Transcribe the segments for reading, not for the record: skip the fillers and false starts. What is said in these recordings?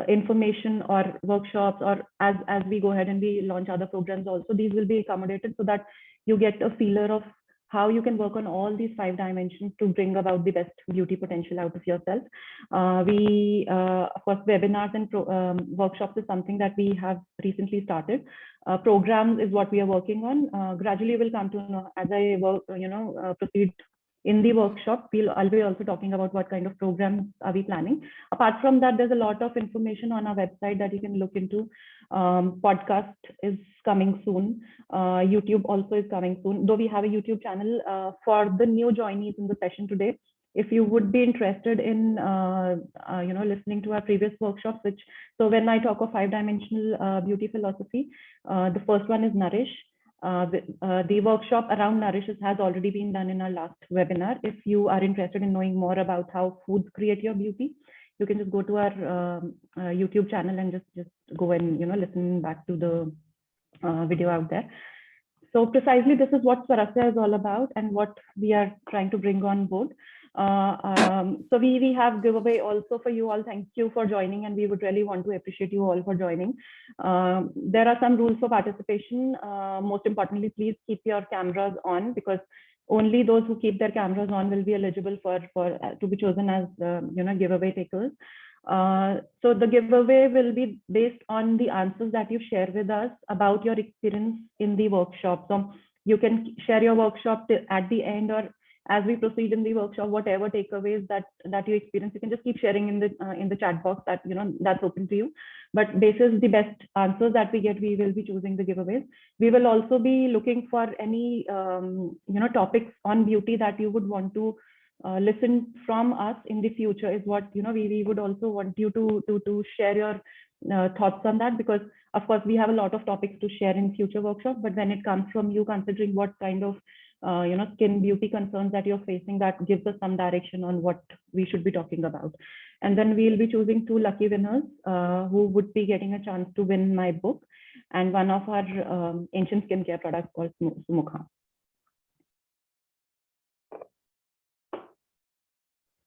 information or workshops, or as we go ahead and we launch other programs also, these will be accommodated so that you get a feeler of how you can work on all these 5 dimensions to bring about the best beauty potential out of yourself. Of course, webinars and workshops is something that we have recently started. Programs is what we are working on. Gradually we'll come to know as I work, proceed in the workshop. I'll be also talking about what kind of programs are we planning. Apart from that, there's a lot of information on our website that you can look into. Podcast is coming soon. YouTube also is coming soon, though we have a YouTube channel for the new joinees in the session today. If you would be interested in listening to our previous workshops, so when I talk of 5-dimensional beauty philosophy, the first one is Nourish. The workshop around Nourish has already been done in our last webinar. If you are interested in knowing more about how foods create your beauty, you can just go to our YouTube channel and just go and listen back to the video out there. So precisely this is what Swarasya is all about and what we are trying to bring on board. So we have giveaway also for you all. Thank you for joining, and we would really want to appreciate you all for joining. There are some rules for participation. Most importantly, please keep your cameras on, because only those who keep their cameras on will be eligible for to be chosen as giveaway takers. So the giveaway will be based on the answers that you share with us about your experience in the workshop. So you can share your workshop at the end, or as we proceed in the workshop, whatever takeaways that you experience, you can just keep sharing in the chat box that that's open to you. But this is the best answers that we get, we will be choosing the giveaways. We will also be looking for any topics on beauty that you would want to listen from us in the future, is what we would also want you to share your thoughts on that, because of course we have a lot of topics to share in future workshops, but when it comes from you, considering what kind of skin beauty concerns that you're facing, that gives us some direction on what we should be talking about. And then we'll be choosing 2 lucky winners who would be getting a chance to win my book and one of our ancient skincare products called Sumukha.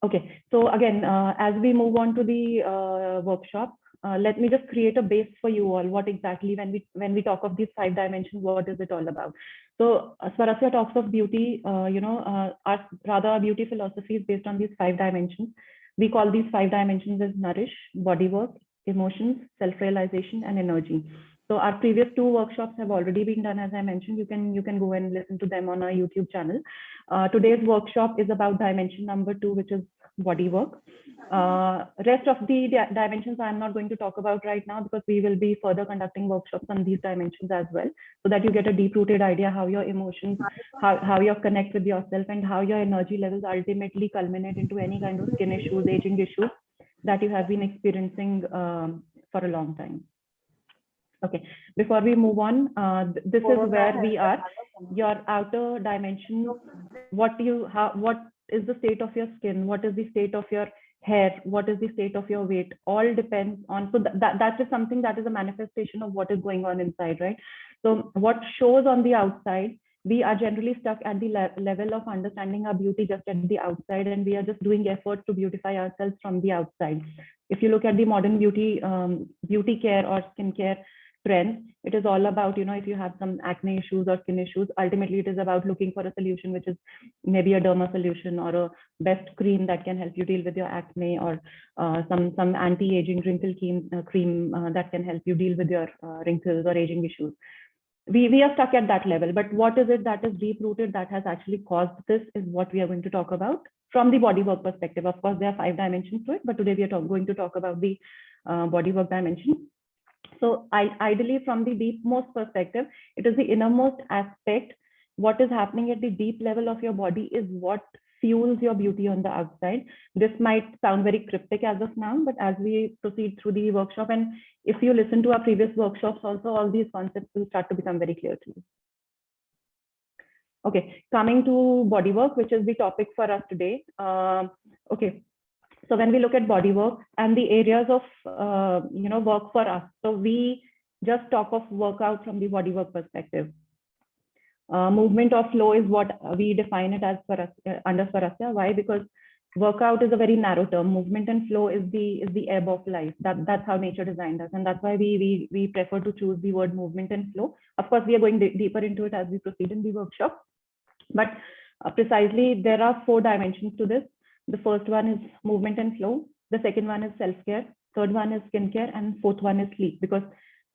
Okay, so again, as we move on to the workshop, let me just create a base for you all. What exactly, when we talk of these 5 dimensions, what is it all about? So Swarasya talks of beauty, our beauty philosophy is based on these 5 dimensions. We call these 5 dimensions as Nourish, Bodywork, Emotions, Self-realization, and Energy. So our previous 2 workshops have already been done, as I mentioned. You can go and listen to them on our YouTube channel. Today's workshop is about dimension number 2, which is Bodywork. Rest of the dimensions I'm not going to talk about right now, because we will be further conducting workshops on these dimensions as well, so that you get a deep-rooted idea how your emotions, how you connect with yourself, and how your energy levels ultimately culminate into any kind of skin issues, aging issues that you have been experiencing for a long time. Okay, before we move on, this is where we are. Your outer dimension, what is the state of your skin, what is the state of your hair, what is the state of your weight, all depends on, so that is something that is a manifestation of what is going on inside, right? So what shows on the outside, we are generally stuck at the level of understanding our beauty just at the outside, and we are just doing efforts to beautify ourselves from the outside. If you look at the modern beauty care or skincare trends, it is all about, if you have some acne issues or skin issues, ultimately it is about looking for a solution, which is maybe a derma solution or a best cream that can help you deal with your acne, or some anti-aging wrinkle cream that can help you deal with your wrinkles or aging issues. We are stuck at that level, but what is it that is deep rooted that has actually caused this is what we are going to talk about from the bodywork perspective. Of course, there are 5 dimensions to it, but today we are going to talk about the bodywork dimension. So ideally, from the deepmost perspective, it is the innermost aspect. What is happening at the deep level of your body is what fuels your beauty on the outside. This might sound very cryptic as of now, but as we proceed through the workshop, and if you listen to our previous workshops also, all these concepts will start to become very clear to you. Okay, coming to bodywork, which is the topic for us today. Okay. So when we look at bodywork and the areas of work for us, so we just talk of workout from the bodywork perspective. Movement or flow is what we define it as under Swarasya. Why? Because workout is a very narrow term. Movement and flow is the ebb of life. That's how nature designed us, and that's why we prefer to choose the word movement and flow. Of course, we are going deeper into it as we proceed in the workshop, but precisely there are 4 dimensions to this. The first one is movement and flow. The second one is self-care. Third one is skincare, and fourth one is sleep, because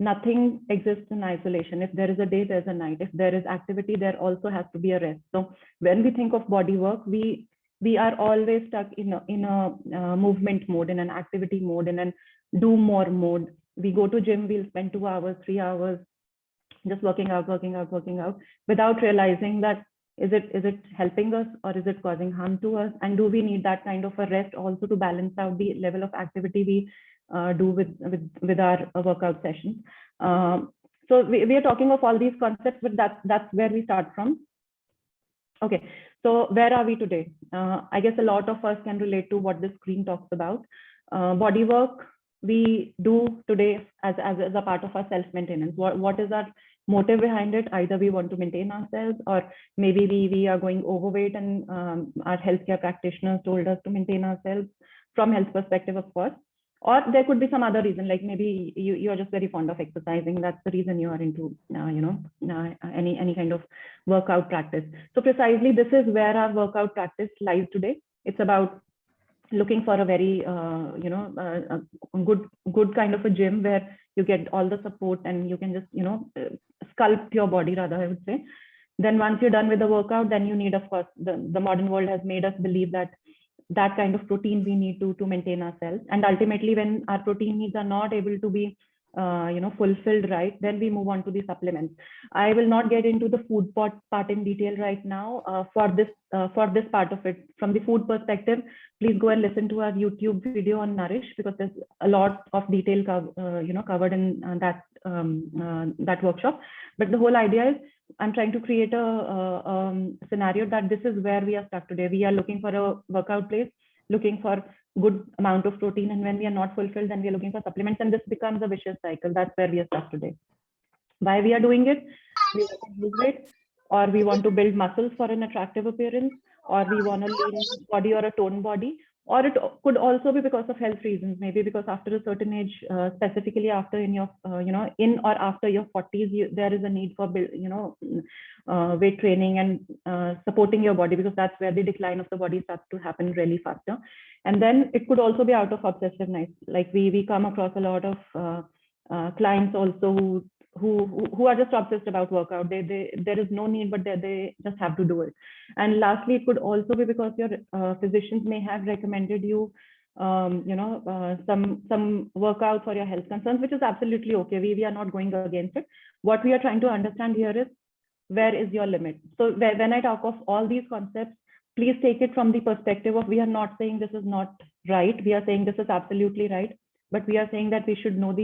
nothing exists in isolation. If there is a day, there's a night. If there is activity, there also has to be a rest. So when we think of body work, we are always stuck in a movement mode, in an activity mode, in an do more mode. We go to gym, we'll spend 2 hours, 3 hours just working out without realizing that is it helping us or is it causing harm to us, and do we need that kind of a rest also to balance out the level of activity we do with our workout sessions. So we are talking of all these concepts, but that's where we start from. Okay, so where are we today? I guess a lot of us can relate to what the screen talks about. Body work we do today as a part of our self-maintenance. What is our motive behind it? Either we want to maintain ourselves, or maybe we are going overweight and our healthcare practitioners told us to maintain ourselves from health perspective, of course. Or there could be some other reason, like maybe you're just very fond of exercising. That's the reason you are into, any kind of workout practice. So precisely this is where our workout practice lies today. It's about looking for a very, a good kind of a gym where you get all the support and you can just, sculpt your body rather, I would say. Then once you're done with the workout, then you need, of course, the modern world has made us believe that kind of protein we need to maintain ourselves. And ultimately, when our protein needs are not able to be fulfilled right, then we move on to the supplements. I will not get into the food part in detail right now. For this part of it, from the food perspective, please go and listen to our YouTube video on Nourish, because there's a lot of detail covered in that workshop. But the whole idea is I'm trying to create a scenario that this is where we are stuck today. We are looking for a workout place, looking for good amount of protein, and when we are not fulfilled, then we are looking for supplements, and this becomes a vicious cycle. That's where we are stuck today. Why we are doing it? We want to lose weight, or we want to build muscles for an attractive appearance, or we want a lean body or a toned body, or it could also be because of health reasons. Maybe because after a certain age, specifically after in your in or after your 40s, there is a need for weight training and supporting your body, because that's where the decline of the body starts to happen really faster. And then it could also be out of obsessiveness. Like we come across a lot of clients also who are just obsessed about workout. There is no need, but they just have to do it. And lastly, it could also be because your physicians may have recommended you some workout for your health concerns, which is absolutely okay. We are not going against it. What we are trying to understand here is, where is your limit? So when I talk of all these concepts, please take it from the perspective of, we are not saying this is not right. We are saying this is absolutely right. But we are saying that we should know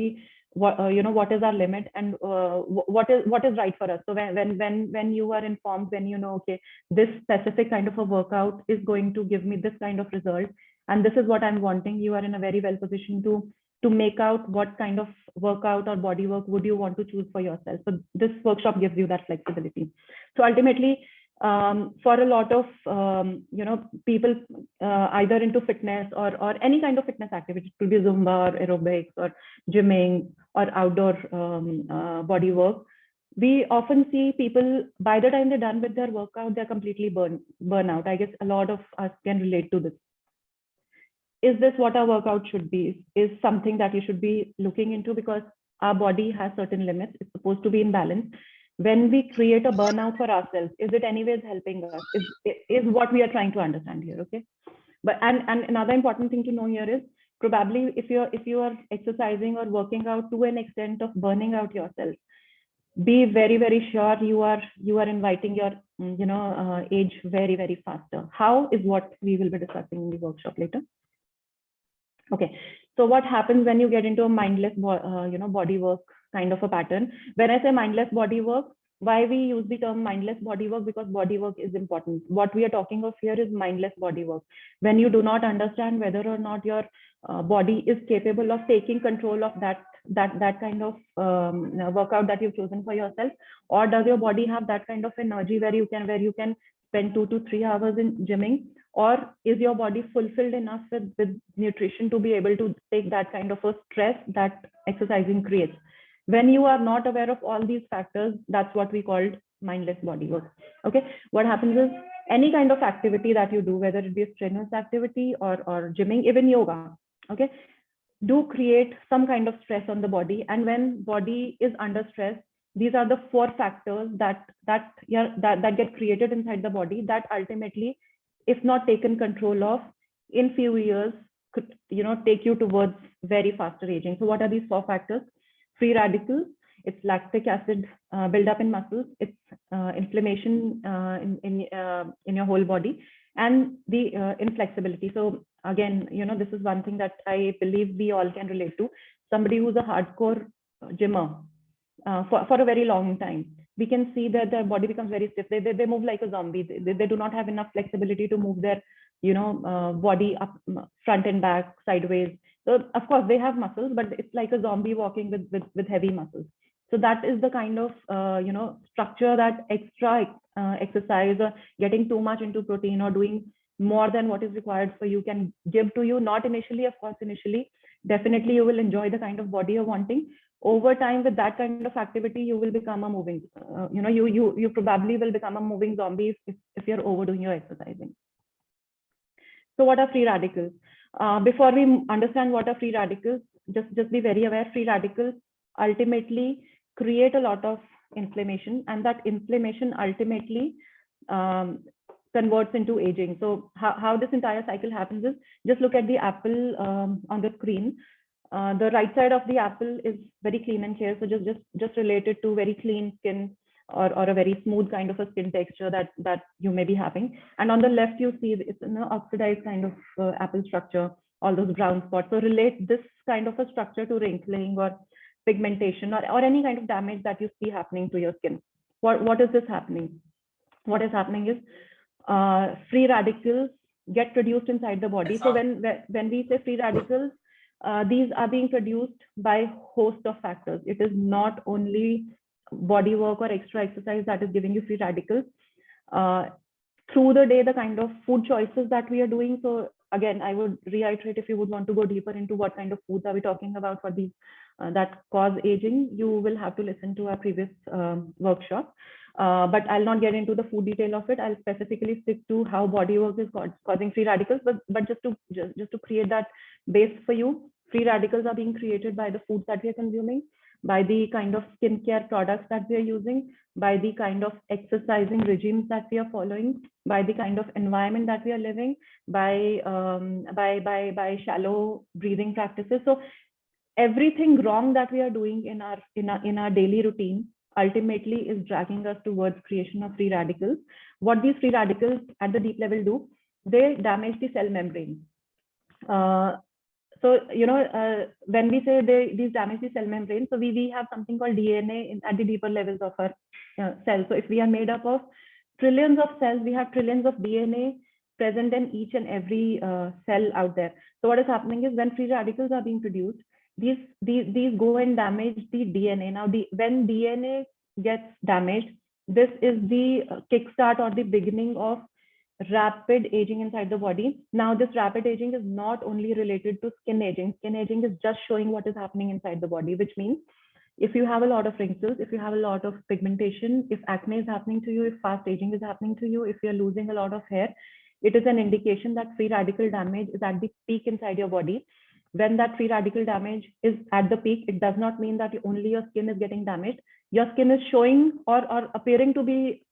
what is our limit, and what is right for us. So when you are informed, when you know, okay, this specific kind of a workout is going to give me this kind of result, and this is what I'm wanting, you are in a very well position to make out what kind of workout or body work would you want to choose for yourself. So this workshop gives you that flexibility. So ultimately, for a lot of people either into fitness or any kind of fitness activity, it could be Zumba or aerobics or gymming or outdoor body work, we often see people, by the time they're done with their workout, they're completely burn out. I guess a lot of us can relate to this. Is this what our workout should be? Is something that you should be looking into, because our body has certain limits. It's supposed to be in balance. When we create a burnout for ourselves, is it anyways helping us? Is what we are trying to understand here, okay? But and another important thing to know here is, probably if you are exercising or working out to an extent of burning out yourself, be very, very sure you are inviting your age very, very faster. How is what we will be discussing in the workshop later. Okay, so what happens when you get into a mindless body work kind of a pattern? When I say mindless body work, why we use the term mindless body work? Because body work is important. What we are talking of here is mindless body work. When you do not understand whether or not your body is capable of taking control of that kind of workout that you've chosen for yourself, or does your body have that kind of energy where you can spend 2 to 3 hours in gymming, or is your body fulfilled enough with nutrition to be able to take that kind of a stress that exercising creates? When you are not aware of all these factors, that's what we called mindless body work. Okay, what happens is any kind of activity that you do, whether it be a strenuous activity or gymming, even yoga, okay, do create some kind of stress on the body. And when body is under stress, these are the four factors that get created inside the body that ultimately, if not taken control of, in few years could take you towards very faster aging. So what are these four factors? Free radicals, it's lactic acid buildup in muscles, it's inflammation in your whole body, and the inflexibility. So again, this is one thing that I believe we all can relate to. Somebody who's a hardcore gymmer for a very long time, we can see that their body becomes very stiff. They move like a zombie. They do not have enough flexibility to move their body up, front and back, sideways. So of course they have muscles, but it's like a zombie walking with heavy muscles. So that is the kind of structure that extra exercise or getting too much into protein or doing more than what is required for you can give to you. Not initially, of course. Initially, definitely you will enjoy the kind of body you're wanting. Over time, with that kind of activity, you will become a moving, you probably will become a moving zombie if you're overdoing your exercising. So what are free radicals? Before we understand what are free radicals, just be very aware, free radicals ultimately create a lot of inflammation, and that inflammation ultimately converts into aging. So how this entire cycle happens is, just look at the apple on the screen. The right side of the apple is very clean and clear, so just related to very clean skin or a very smooth kind of a skin texture that you may be having. And on the left, you see it's an oxidized kind of apple structure, all those brown spots. So relate this kind of a structure to wrinkling or pigmentation or any kind of damage that you see happening to your skin. What is this happening? What is happening is free radicals get produced inside the body. So when we say free radicals, these are being produced by host of factors. It is not only body work or extra exercise that is giving you free radicals. Through the day, the kind of food choices that we are doing. So again, I would reiterate, if you would want to go deeper into what kind of foods are we talking about for these that cause aging, you will have to listen to our previous workshop. But I'll not get into the food detail of it. I'll specifically stick to how body work is causing free radicals. But just to create that base for you, free radicals are being created by the foods that we are consuming, by the kind of skincare products that we are using, by the kind of exercising regimes that we are following, by the kind of environment that we are living, by shallow breathing practices. So everything wrong that we are doing in our daily routine ultimately is dragging us towards creation of free radicals. What these free radicals at the deep level do, they damage the cell membrane. So when we say these damage the cell membrane, so we have something called DNA at the deeper levels of our cells. So if we are made up of trillions of cells, we have trillions of DNA present in each and every cell out there. So what is happening is, when free radicals are being produced, these go and damage the DNA. Now, when DNA gets damaged, this is the kickstart or the beginning of rapid aging inside the body. Now, this rapid aging is not only related to skin aging. Skin aging is just showing what is happening inside the body, which means if you have a lot of wrinkles, if you have a lot of pigmentation, if acne is happening to you, if fast aging is happening to you, if you're losing a lot of hair, it is an indication that free radical damage is at the peak inside your body. When that free radical damage is at the peak, it does not mean that only your skin is getting damaged. Your skin is showing or appearing to be,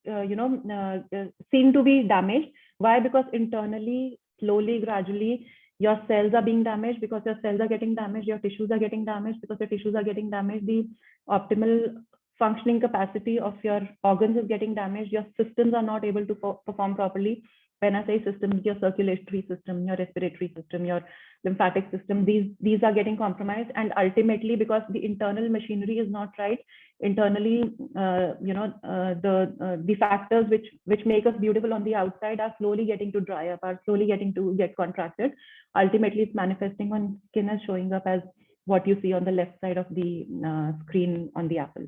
seen to be damaged. Why? Because internally, slowly, gradually, your cells are being damaged. Because your cells are getting damaged, your tissues are getting damaged. Because your tissues are getting damaged, the optimal functioning capacity of your organs is getting damaged. Your systems are not able to perform properly. When I say systems, your circulatory system, your respiratory system, your lymphatic system, these are getting compromised. And ultimately, because the internal machinery is not right, internally, the factors which make us beautiful on the outside are slowly getting to dry up, are slowly getting to get contracted. Ultimately, it's manifesting on skin as showing up as what you see on the left side of the screen on the apple.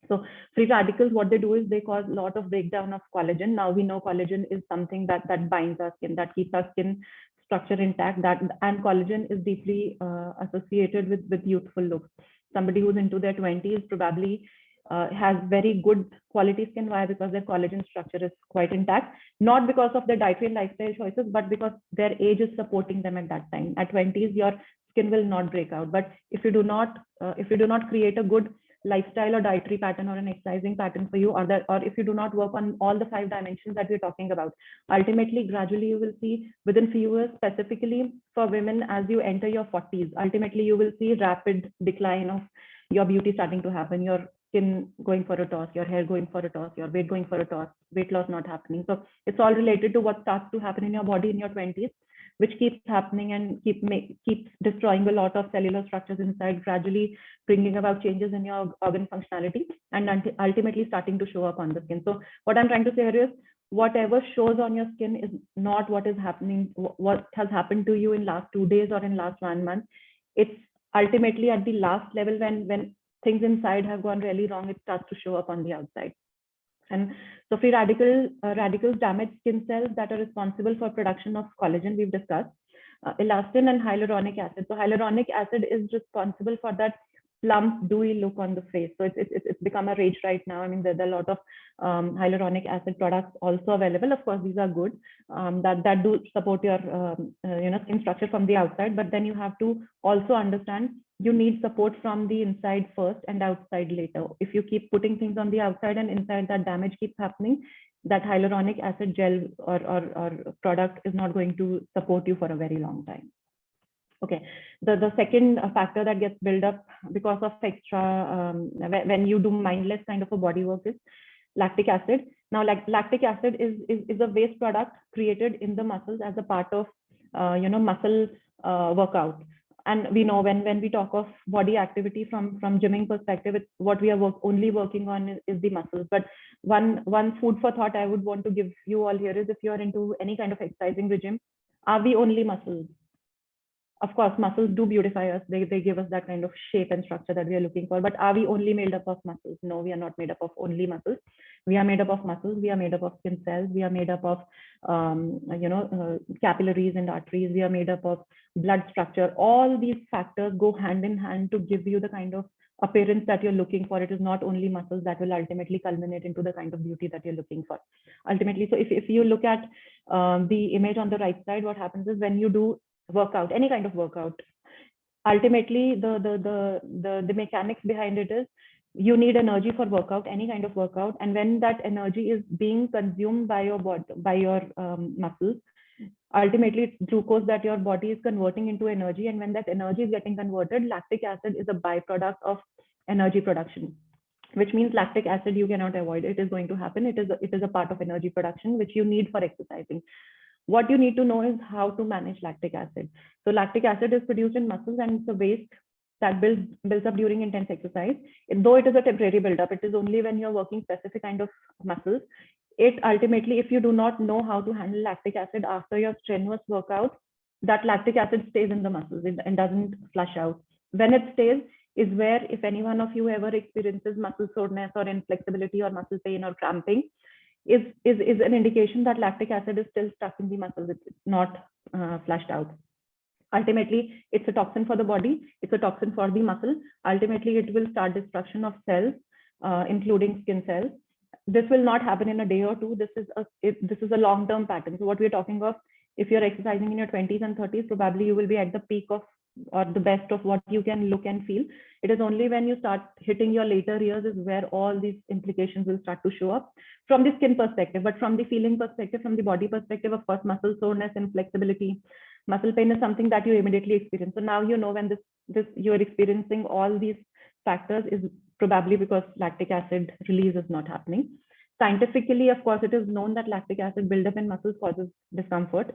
So free radicals, what they do is they cause a lot of breakdown of collagen. Now we know collagen is something that binds our skin, that keeps our skin structure intact. And collagen is deeply associated with youthful looks. Somebody who's into their 20s probably has very good quality skin. Why? Because their collagen structure is quite intact, not because of their dietary and lifestyle choices, but because their age is supporting them at that time. At 20s, your skin will not break out. But if you do not create a good lifestyle or dietary pattern or an exercising pattern for you, or if you do not work on all the 5 dimensions that we're talking about, ultimately gradually you will see within few years, specifically for women, as you enter your 40s, ultimately you will see rapid decline of your beauty starting to happen, your skin going for a toss, your hair going for a toss, your weight going for a toss, weight loss not happening. So it's all related to what starts to happen in your body in your 20s, which keeps happening and keeps destroying a lot of cellular structures inside, gradually bringing about changes in your organ functionality, and ultimately starting to show up on the skin. So what I'm trying to say here is, whatever shows on your skin is not what is happening, what has happened to you in last 2 days or in last 1 month. It's ultimately at the last level, when things inside have gone really wrong, it starts to show up on the outside. And so free radicals damage skin cells that are responsible for production of collagen, we've discussed. Elastin and hyaluronic acid. So hyaluronic acid is responsible for that plump, dewy look on the face. So it's become a rage right now. I mean, there are a lot of hyaluronic acid products also available. Of course, these are good, that do support your skin structure from the outside. But then you have to also understand you need support from the inside first and outside later. If you keep putting things on the outside and inside, that damage keeps happening, that hyaluronic acid gel or product is not going to support you for a very long time. Okay, the second factor that gets built up because of extra, when you do mindless kind of a body work, is lactic acid. Now, lactic acid is a waste product created in the muscles as a part of muscle workout. And we know when we talk of body activity from gymming perspective, it's what we are only working on is the muscles. But one food for thought I would want to give you all here is, if you are into any kind of exercising regime, are we only muscles? Of course, muscles do beautify us. They give us that kind of shape and structure that we are looking for. But are we only made up of muscles? No, we are not made up of only muscles. We are made up of muscles. We are made up of skin cells. We are made up of capillaries and arteries. We are made up of blood structure. All these factors go hand in hand to give you the kind of appearance that you're looking for. It is not only muscles that will ultimately culminate into the kind of beauty that you're looking for. Ultimately, so if you look at the image on the right side, what happens is, when you do workout, any kind of workout, ultimately the mechanics behind it is, you need energy for workout, any kind of workout, and when that energy is being consumed by your body, by your muscles, ultimately it's glucose that your body is converting into energy. And when that energy is getting converted, lactic acid is a byproduct of energy production, which means lactic acid you cannot avoid. It is going to happen. It is a part of energy production which you need for exercising. What you need to know is how to manage lactic acid. So lactic acid is produced in muscles, and it's a waste that builds up during intense exercise. Though it is a temporary buildup, it is only when you're working specific kind of muscles. It ultimately, if you do not know how to handle lactic acid after your strenuous workout, that lactic acid stays in the muscles and doesn't flush out. When it stays is where, if any one of you ever experiences muscle soreness or inflexibility or muscle pain or cramping, is an indication that lactic acid is still stuck in the muscles. It's not flushed out. Ultimately, it's a toxin for the body. It's a toxin for the muscle. Ultimately, it will start destruction of cells, including skin cells. This will not happen in a day or two. This is a long-term pattern. So what we're talking of, if you're exercising in your 20s and 30s, probably you will be at the peak of, or the best of what you can look and feel. It is only when you start hitting your later years is where all these implications will start to show up from the skin perspective. But from the feeling perspective, from the body perspective, of course, muscle soreness, inflexibility, muscle pain is something that you immediately experience. So now you know when this you're experiencing all these factors is probably because lactic acid release is not happening. Scientifically, of course, it is known that lactic acid buildup in muscles causes discomfort.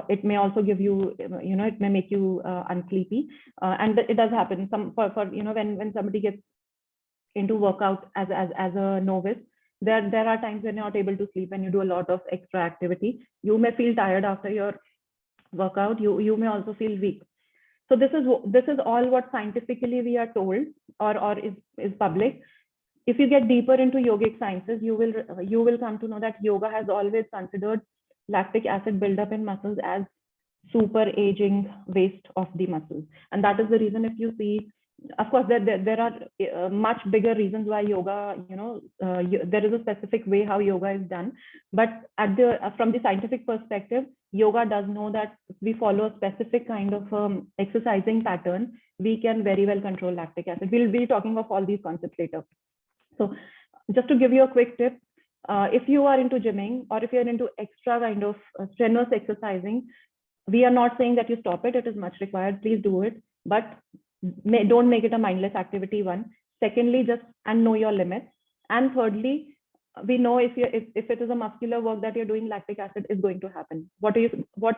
It may also give you, it may make you unsleepy, and it does happen. When somebody gets into workout as a novice, there are times when you're not able to sleep, when you do a lot of extra activity. You may feel tired after your workout. You may also feel weak. So this is all what scientifically we are told, or is public. if you get deeper into yogic sciences, you will come to know that yoga has always considered lactic acid buildup in muscles as super aging waste of the muscles. And that is the reason, if you see, of course, there are much bigger reasons why yoga, there is a specific way how yoga is done. But from the scientific perspective, yoga does know that if we follow a specific kind of exercising pattern, we can very well control lactic acid. We'll be talking of all these concepts later. So just to give you a quick tip, if you are into gymming or if you're into extra kind of strenuous exercising, we are not saying that you stop it. It is much required. Please do it, but don't make it a mindless activity. One. Secondly, just know your limits. And thirdly, we know if it is a muscular work that you're doing, lactic acid is going to happen. What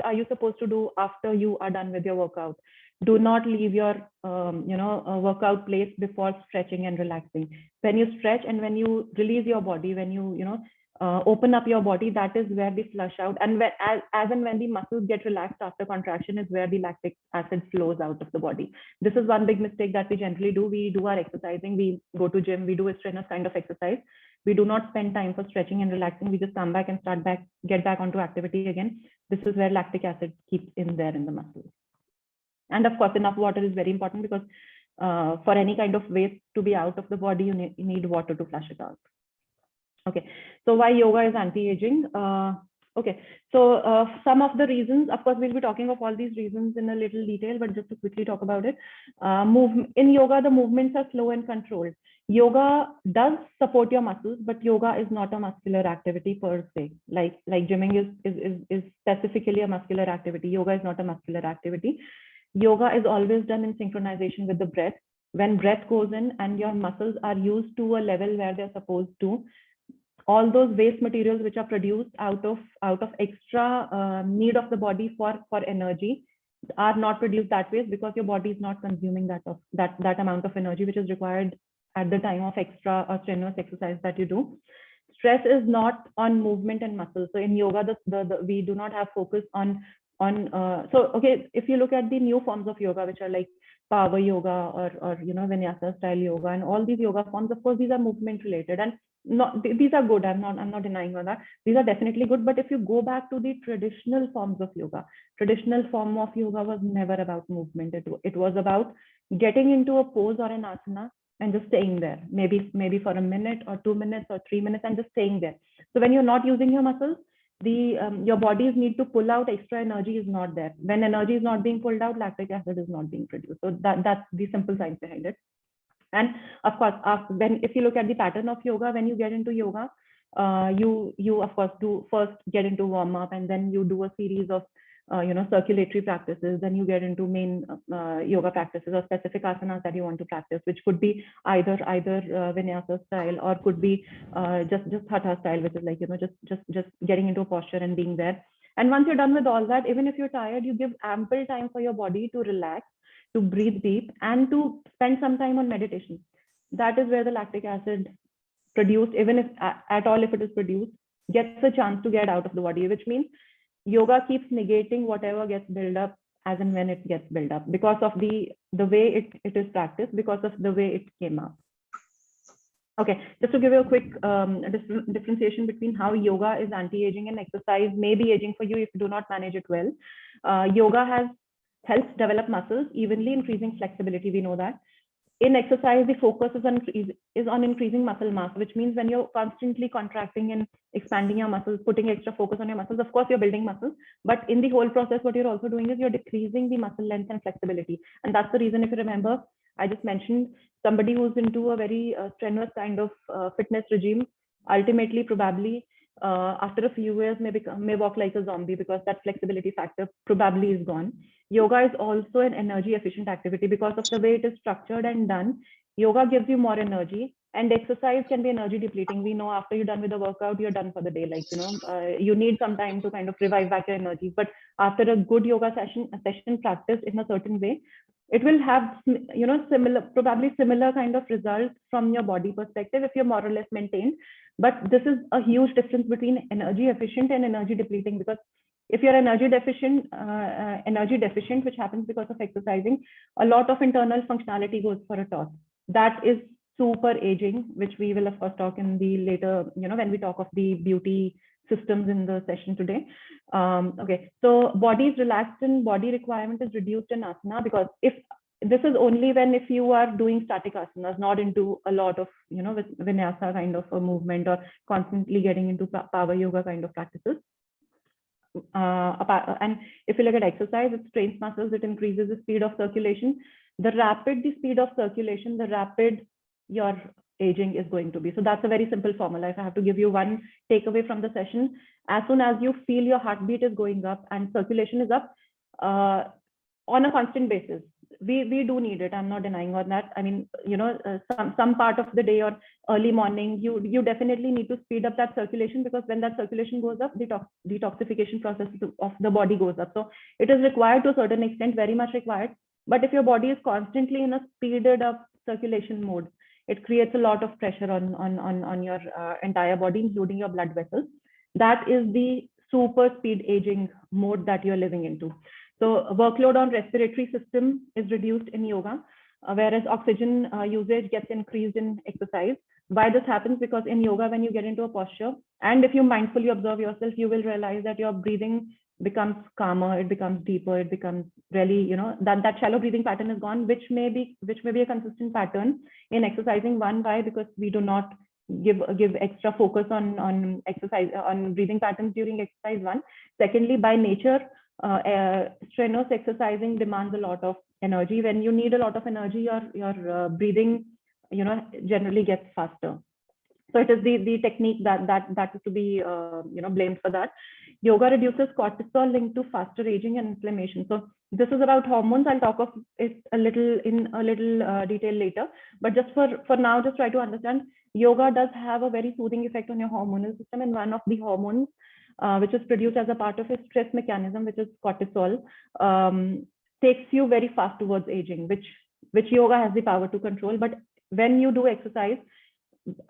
are you supposed to do after you are done with your workout? Do not leave your workout place before stretching and relaxing. When you stretch and when you release your body, when you open up your body, that is where the flush out, and as and when the muscles get relaxed after contraction is where the lactic acid flows out of the body. This is one big mistake that we generally do. We do our exercising, we go to gym, we do a strenuous kind of exercise. We do not spend time for stretching and relaxing. We just come back and get back onto activity again. This is where lactic acid keeps in there in the muscles. And of course, enough water is very important, because for any kind of waste to be out of the body, you need water to flush it out. Okay, so why yoga is anti-aging? Okay, so some of the reasons, of course, we'll be talking of all these reasons in a little detail, but just to quickly talk about it. In yoga, the movements are slow and controlled. Yoga does support your muscles, but yoga is not a muscular activity per se. Like gymming is specifically a muscular activity. Yoga is not a muscular activity. Yoga is always done in synchronization with the breath. When breath goes in and your muscles are used to a level where they're supposed to, all those waste materials which are produced out of extra need of the body for energy are not produced that way, because your body is not consuming that amount of energy which is required at the time of extra or strenuous exercise that you do. Stress is not on movement and muscle. So in yoga, we do not have focus on if you look at the new forms of yoga, which are like power yoga or vinyasa style yoga, and all these yoga forms, of course, these are movement related, and these are good. I'm not denying on that. These are definitely good. But if you go back to the traditional forms of yoga, traditional form of yoga was never about movement. It was about getting into a pose or an asana and just staying there, maybe for a minute or 2 minutes or 3 minutes, and just staying there. So when you're not using your muscles, your body's need to pull out extra energy is not there. When energy is not being pulled out, lactic acid is not being produced. So that's the simple science behind it. And of course, if you look at the pattern of yoga, when you get into yoga, you of course do first get into warm up, and then you do a series of circulatory practices. Then you get into main yoga practices or specific asanas that you want to practice, which could be either vinyasa style, or could be just hatha style, which is like just getting into a posture and being there. And once you're done with all that, even if you're tired, you give ample time for your body to relax, to breathe deep, and to spend some time on meditation. That is where the lactic acid produced, even if at all if it is produced, gets a chance to get out of the body, which means yoga keeps negating whatever gets built up as and when it gets built up, because of the way it is practiced, because of the way it came up. Okay, just to give you a quick differentiation between how yoga is anti-aging and exercise may be aging for you if you do not manage it well. Yoga helps develop muscles, evenly increasing flexibility. We know that. In exercise, the focus is on increasing muscle mass, which means when you're constantly contracting and expanding your muscles, putting extra focus on your muscles, of course, you're building muscles. But in the whole process, what you're also doing is you're decreasing the muscle length and flexibility. And that's the reason, if you remember, I just mentioned somebody who's into a very strenuous kind of fitness regime, ultimately, probably, after a few years may walk like a zombie, because that flexibility factor probably is gone. Yoga is also an energy efficient activity because of the way it is structured and done. Yoga gives you more energy, and exercise can be energy depleting. We know after you're done with the workout, you're done for the day. Like, you need some time to kind of revive back your energy. But after a good yoga session practiced in a certain way, it will have, probably similar kind of results from your body perspective if you're more or less maintained. But this is a huge difference between energy efficient and energy depleting, because if you're energy deficient, which happens because of exercising, a lot of internal functionality goes for a toss. That is super aging, which we will of course talk in the later, when we talk of the beauty systems in the session today. Okay, so body is relaxed and body requirement is reduced in asana, because if this is only when if you are doing static asanas, not into a lot of, with vinyasa kind of a movement or constantly getting into power yoga kind of practices. And if you look at exercise, it strains muscles, it increases the speed of circulation. The rapid the speed of circulation, the rapid your aging is going to be. So that's a very simple formula. If I have to give you one takeaway from the session, as soon as you feel your heartbeat is going up and circulation is up on a constant basis, we do need it. I'm not denying on that. I mean, some part of the day or early morning, you definitely need to speed up that circulation, because when that circulation goes up, the detoxification process of the body goes up. So it is required to a certain extent, very much required. But if your body is constantly in a speeded up circulation mode, it creates a lot of pressure on your entire body, including your blood vessels. That is the super speed aging mode that you're living into. So workload on respiratory system is reduced in yoga, whereas oxygen usage gets increased in exercise. Why this happens? Because in yoga, when you get into a posture, and if you mindfully observe yourself, you will realize that your breathing becomes calmer, it becomes deeper, it becomes really, that shallow breathing pattern is gone, which may be a consistent pattern in exercising. One, why? Because we do not give extra focus on exercise, on breathing patterns during exercise. One. Secondly, by nature, strenuous exercising demands a lot of energy. When you need a lot of energy, your breathing, generally gets faster. So it is the technique that is to be blamed for that. Yoga reduces cortisol linked to faster aging and inflammation. So this is about hormones. I'll talk of it in a little detail later. But just for now, just try to understand, yoga does have a very soothing effect on your hormonal system, and one of the hormones which is produced as a part of a stress mechanism, which is cortisol, takes you very fast towards aging, which yoga has the power to control. But when you do exercise,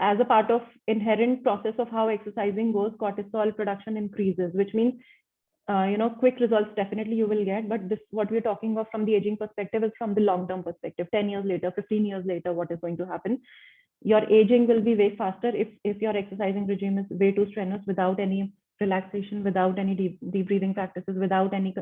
as a part of inherent process of how exercising goes, cortisol production increases, which means quick results definitely you will get, but this, what we're talking about from the aging perspective, is from the long-term perspective. 10 years later, 15 years later, what is going to happen? Your aging will be way faster if your exercising regime is way too strenuous, without any relaxation, without any deep breathing practices, without any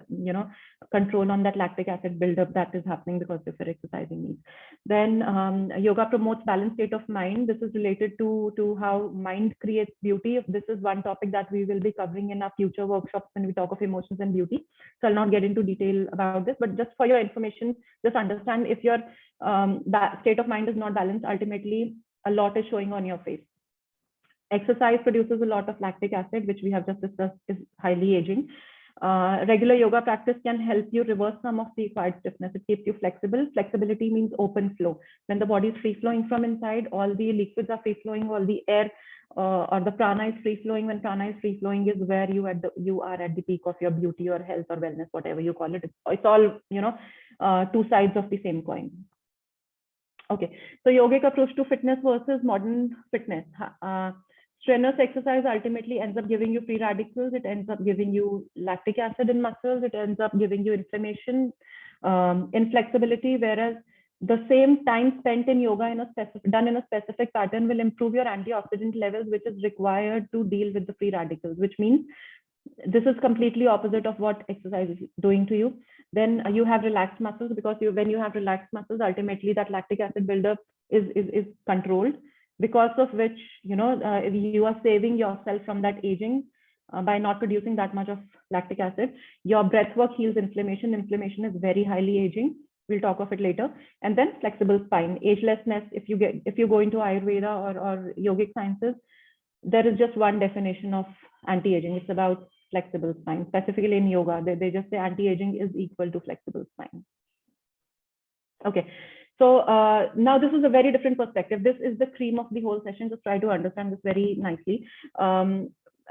control on that lactic acid buildup that is happening because of your exercising needs. Then yoga promotes balanced state of mind. This is related to how mind creates beauty. This is one topic that we will be covering in our future workshops when we talk of emotions and beauty. So I'll not get into detail about this, but just for your information, just understand, if your state of mind is not balanced, ultimately a lot is showing on your face. Exercise produces a lot of lactic acid, which we have just discussed is highly aging. Regular yoga practice can help you reverse some of the acquired stiffness. It keeps you flexible. Flexibility means open flow. When the body is free flowing from inside, all the liquids are free flowing, all the air or the prana is free flowing. When prana is free flowing is where you are at the peak of your beauty or health or wellness, whatever you call it. It's all two sides of the same coin. Okay, so yogic approach to fitness versus modern fitness. Strenuous exercise ultimately ends up giving you free radicals. It ends up giving you lactic acid in muscles. It ends up giving you inflammation, inflexibility, whereas the same time spent in yoga done in a specific pattern will improve your antioxidant levels, which is required to deal with the free radicals, which means this is completely opposite of what exercise is doing to you. Then you have relaxed muscles, because when you have relaxed muscles, ultimately that lactic acid buildup is controlled, because of which you are saving yourself from that aging by not producing that much of lactic acid. Your breath work heals inflammation. Inflammation is very highly aging. We'll talk of it later. And then flexible spine, agelessness. If you go into Ayurveda or yogic sciences, there is just one definition of anti-aging. It's about flexible spine. Specifically in yoga, they just say anti-aging is equal to flexible spine. Okay. So now this is a very different perspective. This is the cream of the whole session. Just try to understand this very nicely.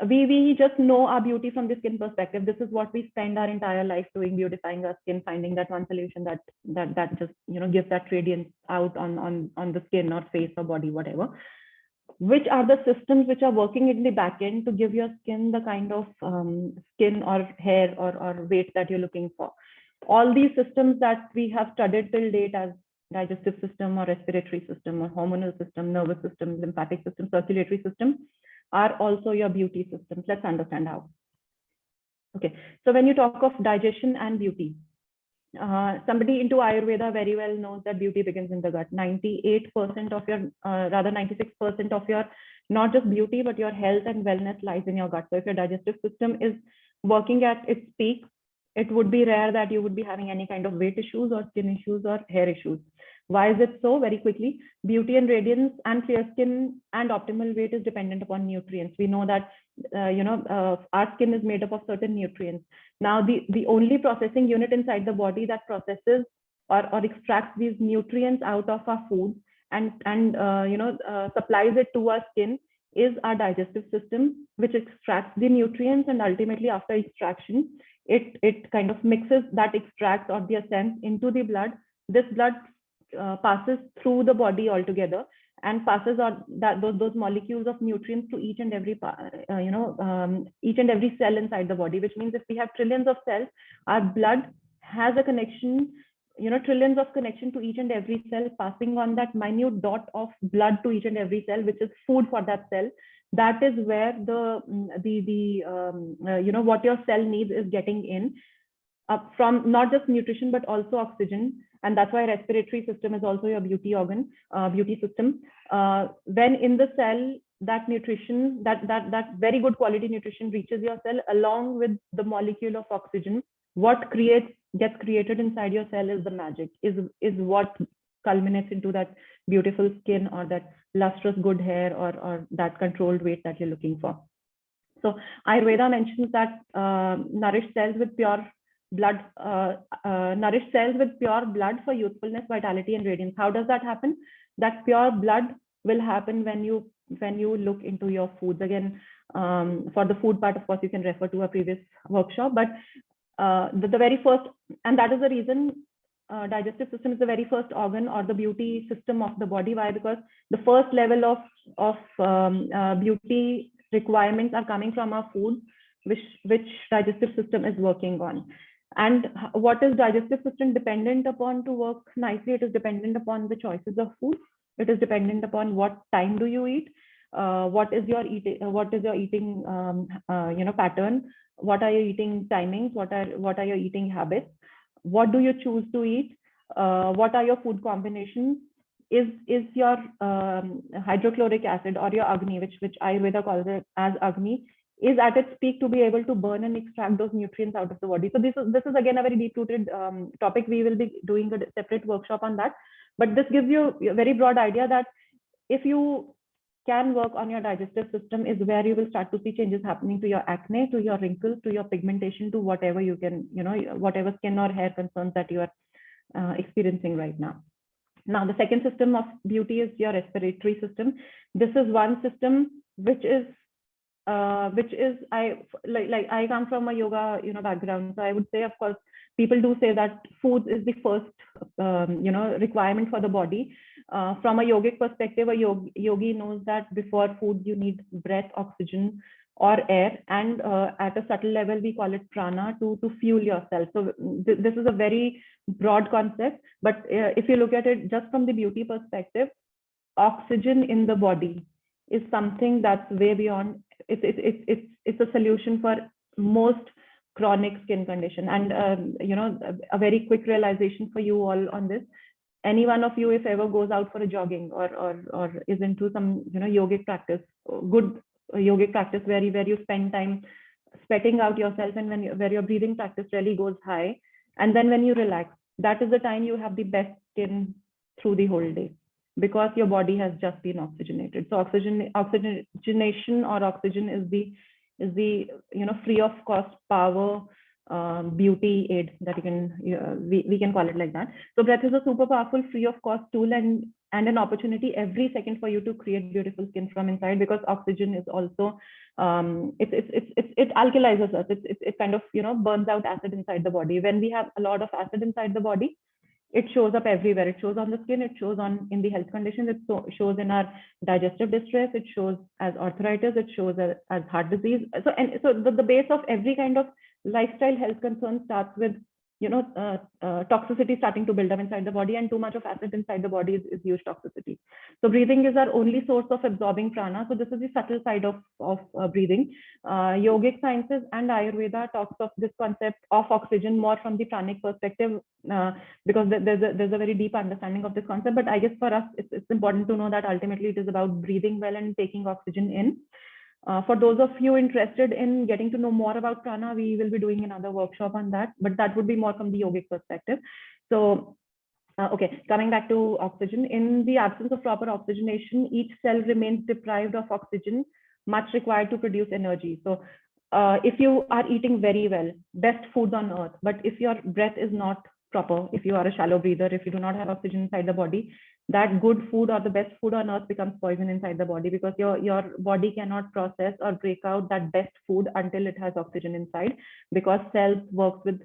We just know our beauty from the skin perspective. This is what we spend our entire life doing, beautifying our skin, finding that one solution that just gives that radiance out on the skin or face or body, whatever. Which are the systems which are working in the back end to give your skin the kind of skin or hair or weight that you're looking for? All these systems that we have studied till date as digestive system or respiratory system or hormonal system, nervous system, lymphatic system, circulatory system are also your beauty systems. Let's understand how. Okay, so when you talk of digestion and beauty, somebody into Ayurveda very well knows that beauty begins in the gut. 98% of your, rather 96% of your, not just beauty, but your health and wellness lies in your gut. So if your digestive system is working at its peak, it would be rare that you would be having any kind of weight issues or skin issues or hair issues. Why is it so? Very quickly, beauty and radiance and clear skin and optimal weight is dependent upon nutrients. We know that our skin is made up of certain nutrients. Now, the only processing unit inside the body that processes or extracts these nutrients out of our food and supplies it to our skin is our digestive system, which extracts the nutrients, and ultimately after extraction, it kind of mixes that extract or the essence into the blood. This blood passes through the body altogether and passes on those molecules of nutrients to each and every each and every cell inside the body, which means if we have trillions of cells, our blood has a connection, trillions of connection to each and every cell, passing on that minute dot of blood to each and every cell, which is food for that cell. That is where what your cell needs is getting in from not just nutrition but also oxygen. And that's why respiratory system is also your beauty organ, beauty system. When in the cell, that nutrition, that very good quality nutrition reaches your cell along with the molecule of oxygen. What gets created inside your cell is the magic, is what culminates into that beautiful skin or that lustrous good hair or that controlled weight that you're looking for. So Ayurveda mentions that nourish cells with pure blood for youthfulness, vitality, and radiance. How does that happen? That pure blood will happen when you look into your foods. Again, for the food part, of course, you can refer to a previous workshop, but the very first, and that is the reason digestive system is the very first organ or the beauty system of the body. Why? Because the first level of beauty requirements are coming from our food, which digestive system is working on. And what is digestive system dependent upon to work nicely? It is dependent upon the choices of food. It is dependent upon what time do you eat, what is your eating pattern, what are your eating timings, what are your eating habits, what do you choose to eat, what are your food combinations, is your hydrochloric acid or your Agni, which Ayurveda calls it as Agni, is at its peak to be able to burn and extract those nutrients out of the body. So this is again a very deep-rooted topic. We will be doing a separate workshop on that, but this gives you a very broad idea that if you can work on your digestive system is where you will start to see changes happening to your acne, to your wrinkles, to your pigmentation, to whatever you can, whatever skin or hair concerns that you are experiencing right now. Now, the second system of beauty is your respiratory system. This is one system which is I come from a yoga background, so I would say, of course, people do say that food is the first requirement for the body. From a yogic perspective, a yogi knows that before food you need breath, oxygen, or air, and at a subtle level we call it prana to fuel yourself. So this is a very broad concept, but if you look at it just from the beauty perspective, oxygen in the body is something that's way beyond. It's a solution for most chronic skin condition. And a very quick realization for you all on this: any one of you, if ever goes out for a jogging or is into some yogic practice, good yogic practice where you spend time sweating out yourself, and where your breathing practice really goes high, and then when you relax, that is the time you have the best skin through the whole day, because your body has just been oxygenated. So oxygenation or oxygen is the free of cost power beauty aid that you can we can call it like that. So breath is a super powerful free of cost tool and an opportunity every second for you to create beautiful skin from inside, because oxygen is also it alkalizes us. It kind of burns out acid inside the body. When we have a lot of acid inside the body, it shows up everywhere. It shows on the skin, it shows in the health conditions, it shows in our digestive distress, it shows as arthritis, it shows as heart disease. So the base of every kind of lifestyle health concern starts with toxicity starting to build up inside the body, and too much of acid inside the body is huge toxicity. So breathing is our only source of absorbing prana. So this is the subtle side of breathing. Yogic sciences and Ayurveda talks of this concept of oxygen more from the pranic perspective, because there's a very deep understanding of this concept. But I guess for us, it's important to know that ultimately it is about breathing well and taking oxygen in. For those of you interested in getting to know more about prana, we will be doing another workshop on that, but that would be more from the yogic perspective. So, okay, coming back to oxygen. In the absence of proper oxygenation, each cell remains deprived of oxygen, much required to produce energy. So, if you are eating very well, best foods on earth, but if your breath is not proper, if you are a shallow breather, if you do not have oxygen inside the body, that good food or the best food on earth becomes poison inside the body, because your body cannot process or break out that best food until it has oxygen inside, because cells work with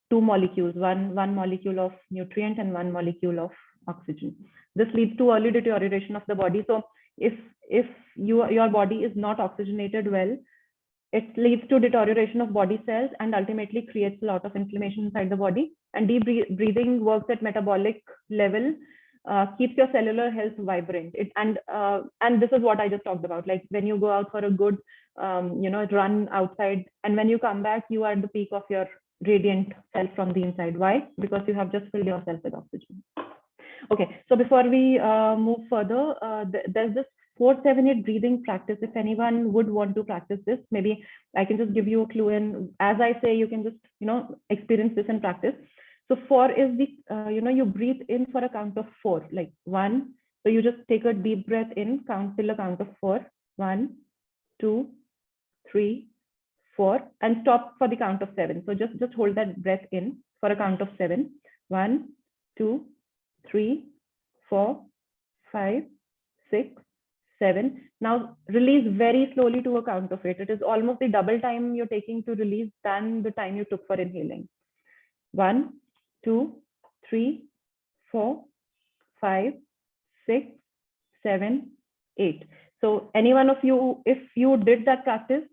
two molecules, one molecule of nutrient and one molecule of oxygen. This leads to early deterioration of the body. So if your body is not oxygenated well, it leads to deterioration of body cells and ultimately creates a lot of inflammation inside the body. And deep breathing works at metabolic level, keeps your cellular health vibrant. And this is what I just talked about. Like when you go out for a good, run outside, and when you come back, you are at the peak of your radiant self from the inside. Why? Because you have just filled yourself with oxygen. Okay, so before we move further, there's this 4-7-8 breathing practice. If anyone would want to practice this, maybe I can just give you a clue, and as I say, you can just experience this in practice. So 4 is the you breathe in for a count of 4, like 1. So you just take a deep breath in, count till a count of 4. 1, 2, 3, 4, and stop for the count of 7. So just hold that breath in for a count of 7. 1, 2, 3, 4, 5, 6, 7. Now release very slowly to a count of 8. It is almost the double time you're taking to release than the time you took for inhaling. 1, 2, 3, 4, 5, 6, 7, 8. So any one of you, if you did that practice,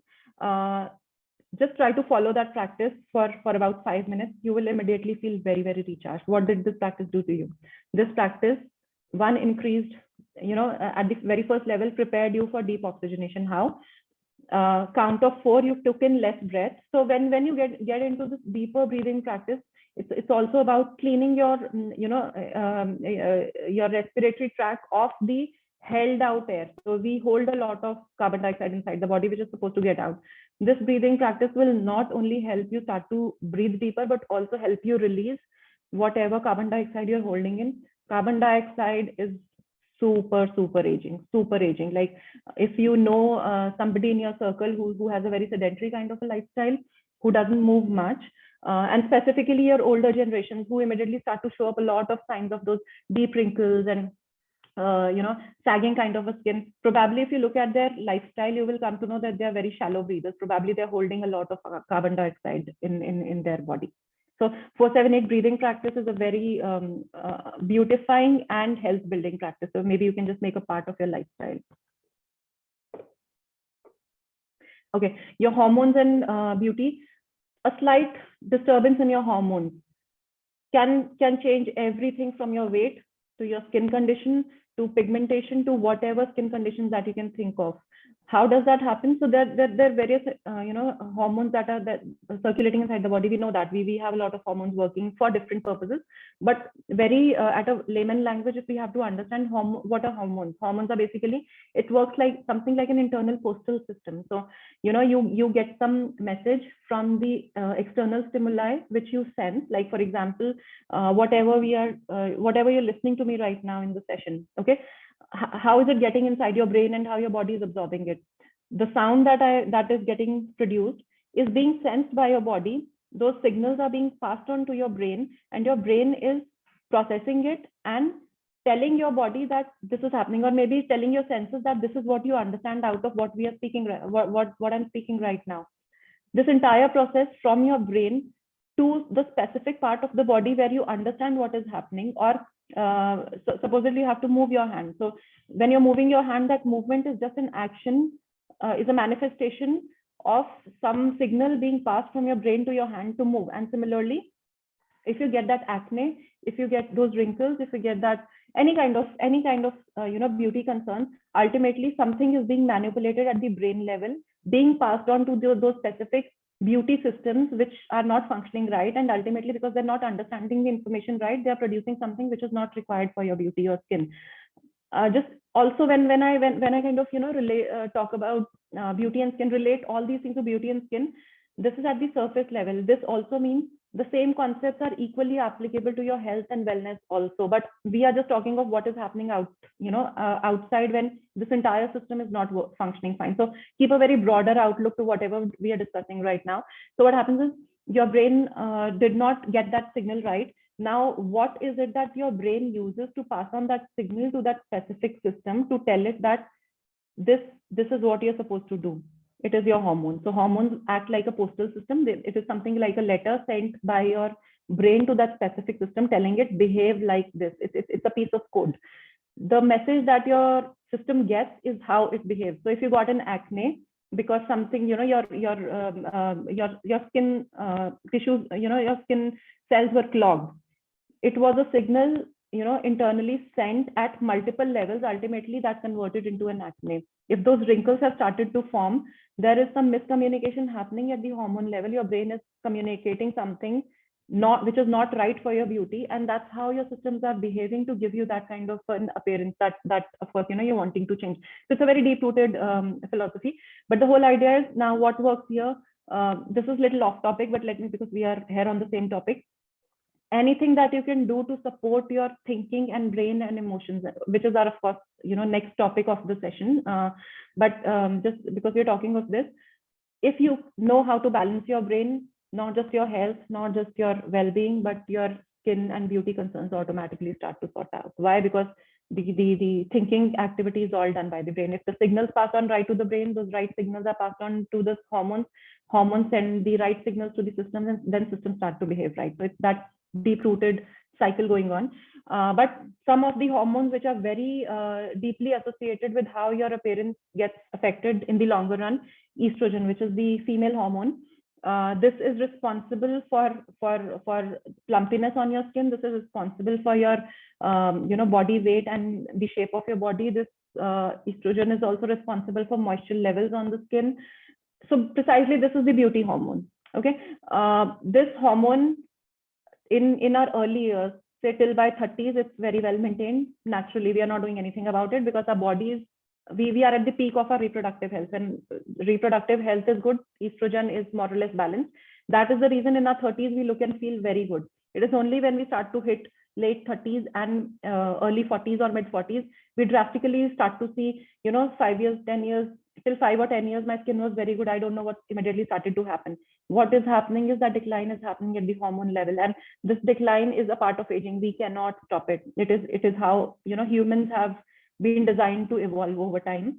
just try to follow that practice for about 5 minutes. You will immediately feel very, very recharged. What did this practice do to you? This practice, one, increased, at the very first level, prepared you for deep oxygenation. How? Count of 4, you took in less breath. So when you get into this deeper breathing practice, it's also about cleaning your your respiratory tract of the held out air. So we hold a lot of carbon dioxide inside the body, which is supposed to get out. This breathing practice will not only help you start to breathe deeper, but also help you release whatever carbon dioxide you're holding in. Carbon dioxide is super aging. Like if you know somebody in your circle who has a very sedentary kind of a lifestyle, who doesn't move much, and specifically your older generations, who immediately start to show up a lot of signs of those deep wrinkles and sagging kind of a skin. Probably if you look at their lifestyle, you will come to know that they are very shallow breathers. Probably they're holding a lot of carbon dioxide in their body. So 4-7-8 breathing practice is a very beautifying and health building practice. So maybe you can just make a part of your lifestyle. Okay, your hormones and beauty. A slight disturbance in your hormones can change everything from your weight to your skin condition to pigmentation to whatever skin conditions that you can think of. How does that happen? So there are various hormones that are circulating inside the body. We know that we have a lot of hormones working for different purposes, but very at a layman language, if we have to understand what are hormones. Hormones are basically, it works like something like an internal postal system. So you get some message from the external stimuli which you sense, like for example, whatever you're listening to me right now in the session. Okay, how is it getting inside your brain and how your body is absorbing it? The sound that is getting produced is being sensed by your body. Those signals are being passed on to your brain, and your brain is processing it and telling your body that this is happening, or maybe telling your senses that this is what you understand out of what we are speaking, what I'm speaking right now. This entire process from your brain to the specific part of the body where you understand what is happening, or so supposedly you have to move your hand. So when you're moving your hand, that movement is just an action, is a manifestation of some signal being passed from your brain to your hand to move. And similarly, if you get that acne, if you get those wrinkles, if you get that any kind of beauty concerns, ultimately something is being manipulated at the brain level, being passed on to those specific beauty systems which are not functioning right, and ultimately because they're not understanding the information right, they are producing something which is not required for your beauty or skin. Just also when I kind of relate talk about beauty and skin, relate all these things to beauty and skin, this is at the surface level. This also means the same concepts are equally applicable to your health and wellness also, but we are just talking of what is happening outside, when this entire system is not functioning fine. So keep a very broader outlook to whatever we are discussing right now. So what happens is your brain did not get that signal right. Now, what is it that your brain uses to pass on that signal to that specific system to tell it that this is what you're supposed to do? It is your hormones. So hormones act like a postal system. It is something like a letter sent by your brain to that specific system telling it behave like this. It's a piece of code. The message that your system gets is how it behaves. So if you got an acne because something, your skin tissues, your skin cells were clogged, it was a signal, internally sent at multiple levels. Ultimately, that converted into an acne. If those wrinkles have started to form, there is some miscommunication happening at the hormone level. Your brain is communicating something which is not right for your beauty, and that's how your systems are behaving to give you that kind of an appearance that of course you're wanting to change. So it's a very deep rooted philosophy, but the whole idea is, now what works here, this is little off topic, but let me, because we are here on the same topic, anything that you can do to support your thinking and brain and emotions, which is our, of course, next topic of the session. But just because we're talking of this, if you know how to balance your brain, not just your health, not just your well-being, but your skin and beauty concerns automatically start to sort out. Why? Because the thinking activity is all done by the brain. If the signals pass on right to the brain, those right signals are passed on to the hormones. Hormones send the right signals to the system, and then systems start to behave right. So it's that deep-rooted cycle going on. But some of the hormones which are very deeply associated with how your appearance gets affected in the longer run, estrogen, which is the female hormone. This is responsible for plumpiness on your skin. This is responsible for your body weight and the shape of your body. This estrogen is also responsible for moisture levels on the skin. So precisely, this is the beauty hormone. Okay, this hormone in our early years, say till by 30s, it's very well maintained. Naturally, we are not doing anything about it because our bodies, we are at the peak of our reproductive health, and reproductive health is good. Estrogen is more or less balanced. That is the reason in our 30s we look and feel very good. It is only when we start to hit late 30s and early 40s or mid 40s, we drastically start to see, 5 years, 10 years, till 5 or 10 years, my skin was very good. I don't know what immediately started to happen. What is happening is that decline is happening at the hormone level, and this decline is a part of aging. We cannot stop it. It is how humans have been designed to evolve over time.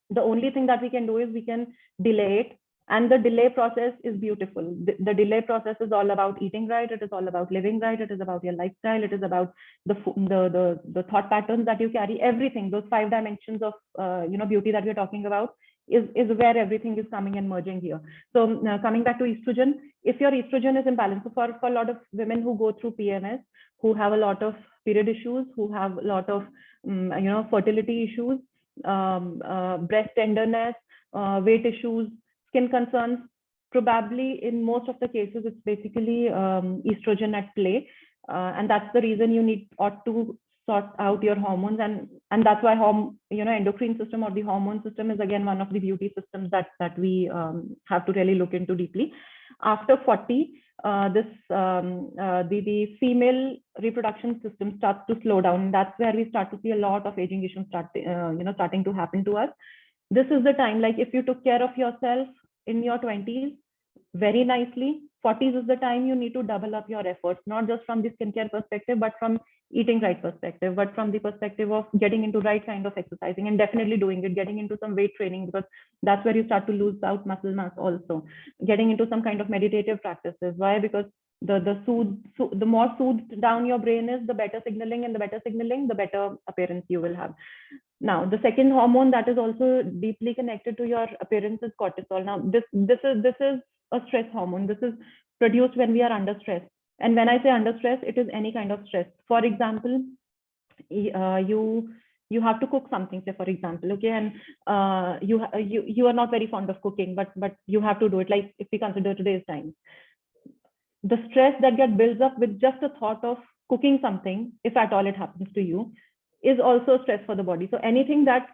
The only thing that we can do is we can delay it, and the delay process is beautiful. The delay process is all about eating right. It is all about living right. It is about your lifestyle. It is about the thought patterns that you carry. Everything, those 5 dimensions of beauty that we're talking about, is where everything is coming and merging here. So coming back to estrogen, if your estrogen is imbalanced, so for a lot of women who go through PMS, who have a lot of period issues, who have a lot of fertility issues, breast tenderness, weight issues, skin concerns, probably in most of the cases it's basically estrogen at play, and that's the reason you ought to sort out your hormones, and that's why endocrine system or the hormone system is again one of the beauty systems that we have to really look into deeply. After 40, the female reproduction system starts to slow down. That's where we start to see a lot of aging issues starting to happen to us. This is the time, like if you took care of yourself in your 20s very nicely, 40s is the time you need to double up your efforts, not just from the skincare perspective, but from eating right perspective, but from the perspective of getting into right kind of exercising, and definitely doing it, getting into some weight training, because that's where you start to lose out muscle mass also. Getting into some kind of meditative practices. Why? Because the more soothed down your brain is, the better signaling, and the better signaling, the better appearance you will have. Now, the second hormone that is also deeply connected to your appearance is cortisol. Now, this is a stress hormone. This is produced when we are under stress. And when I say under stress, it is any kind of stress. For example, you have to cook something, say for example, okay, and you are not very fond of cooking, but you have to do it. Like if we consider today's time, the stress that gets builds up with just a thought of cooking something, if at all it happens to you, is also stress for the body. So anything that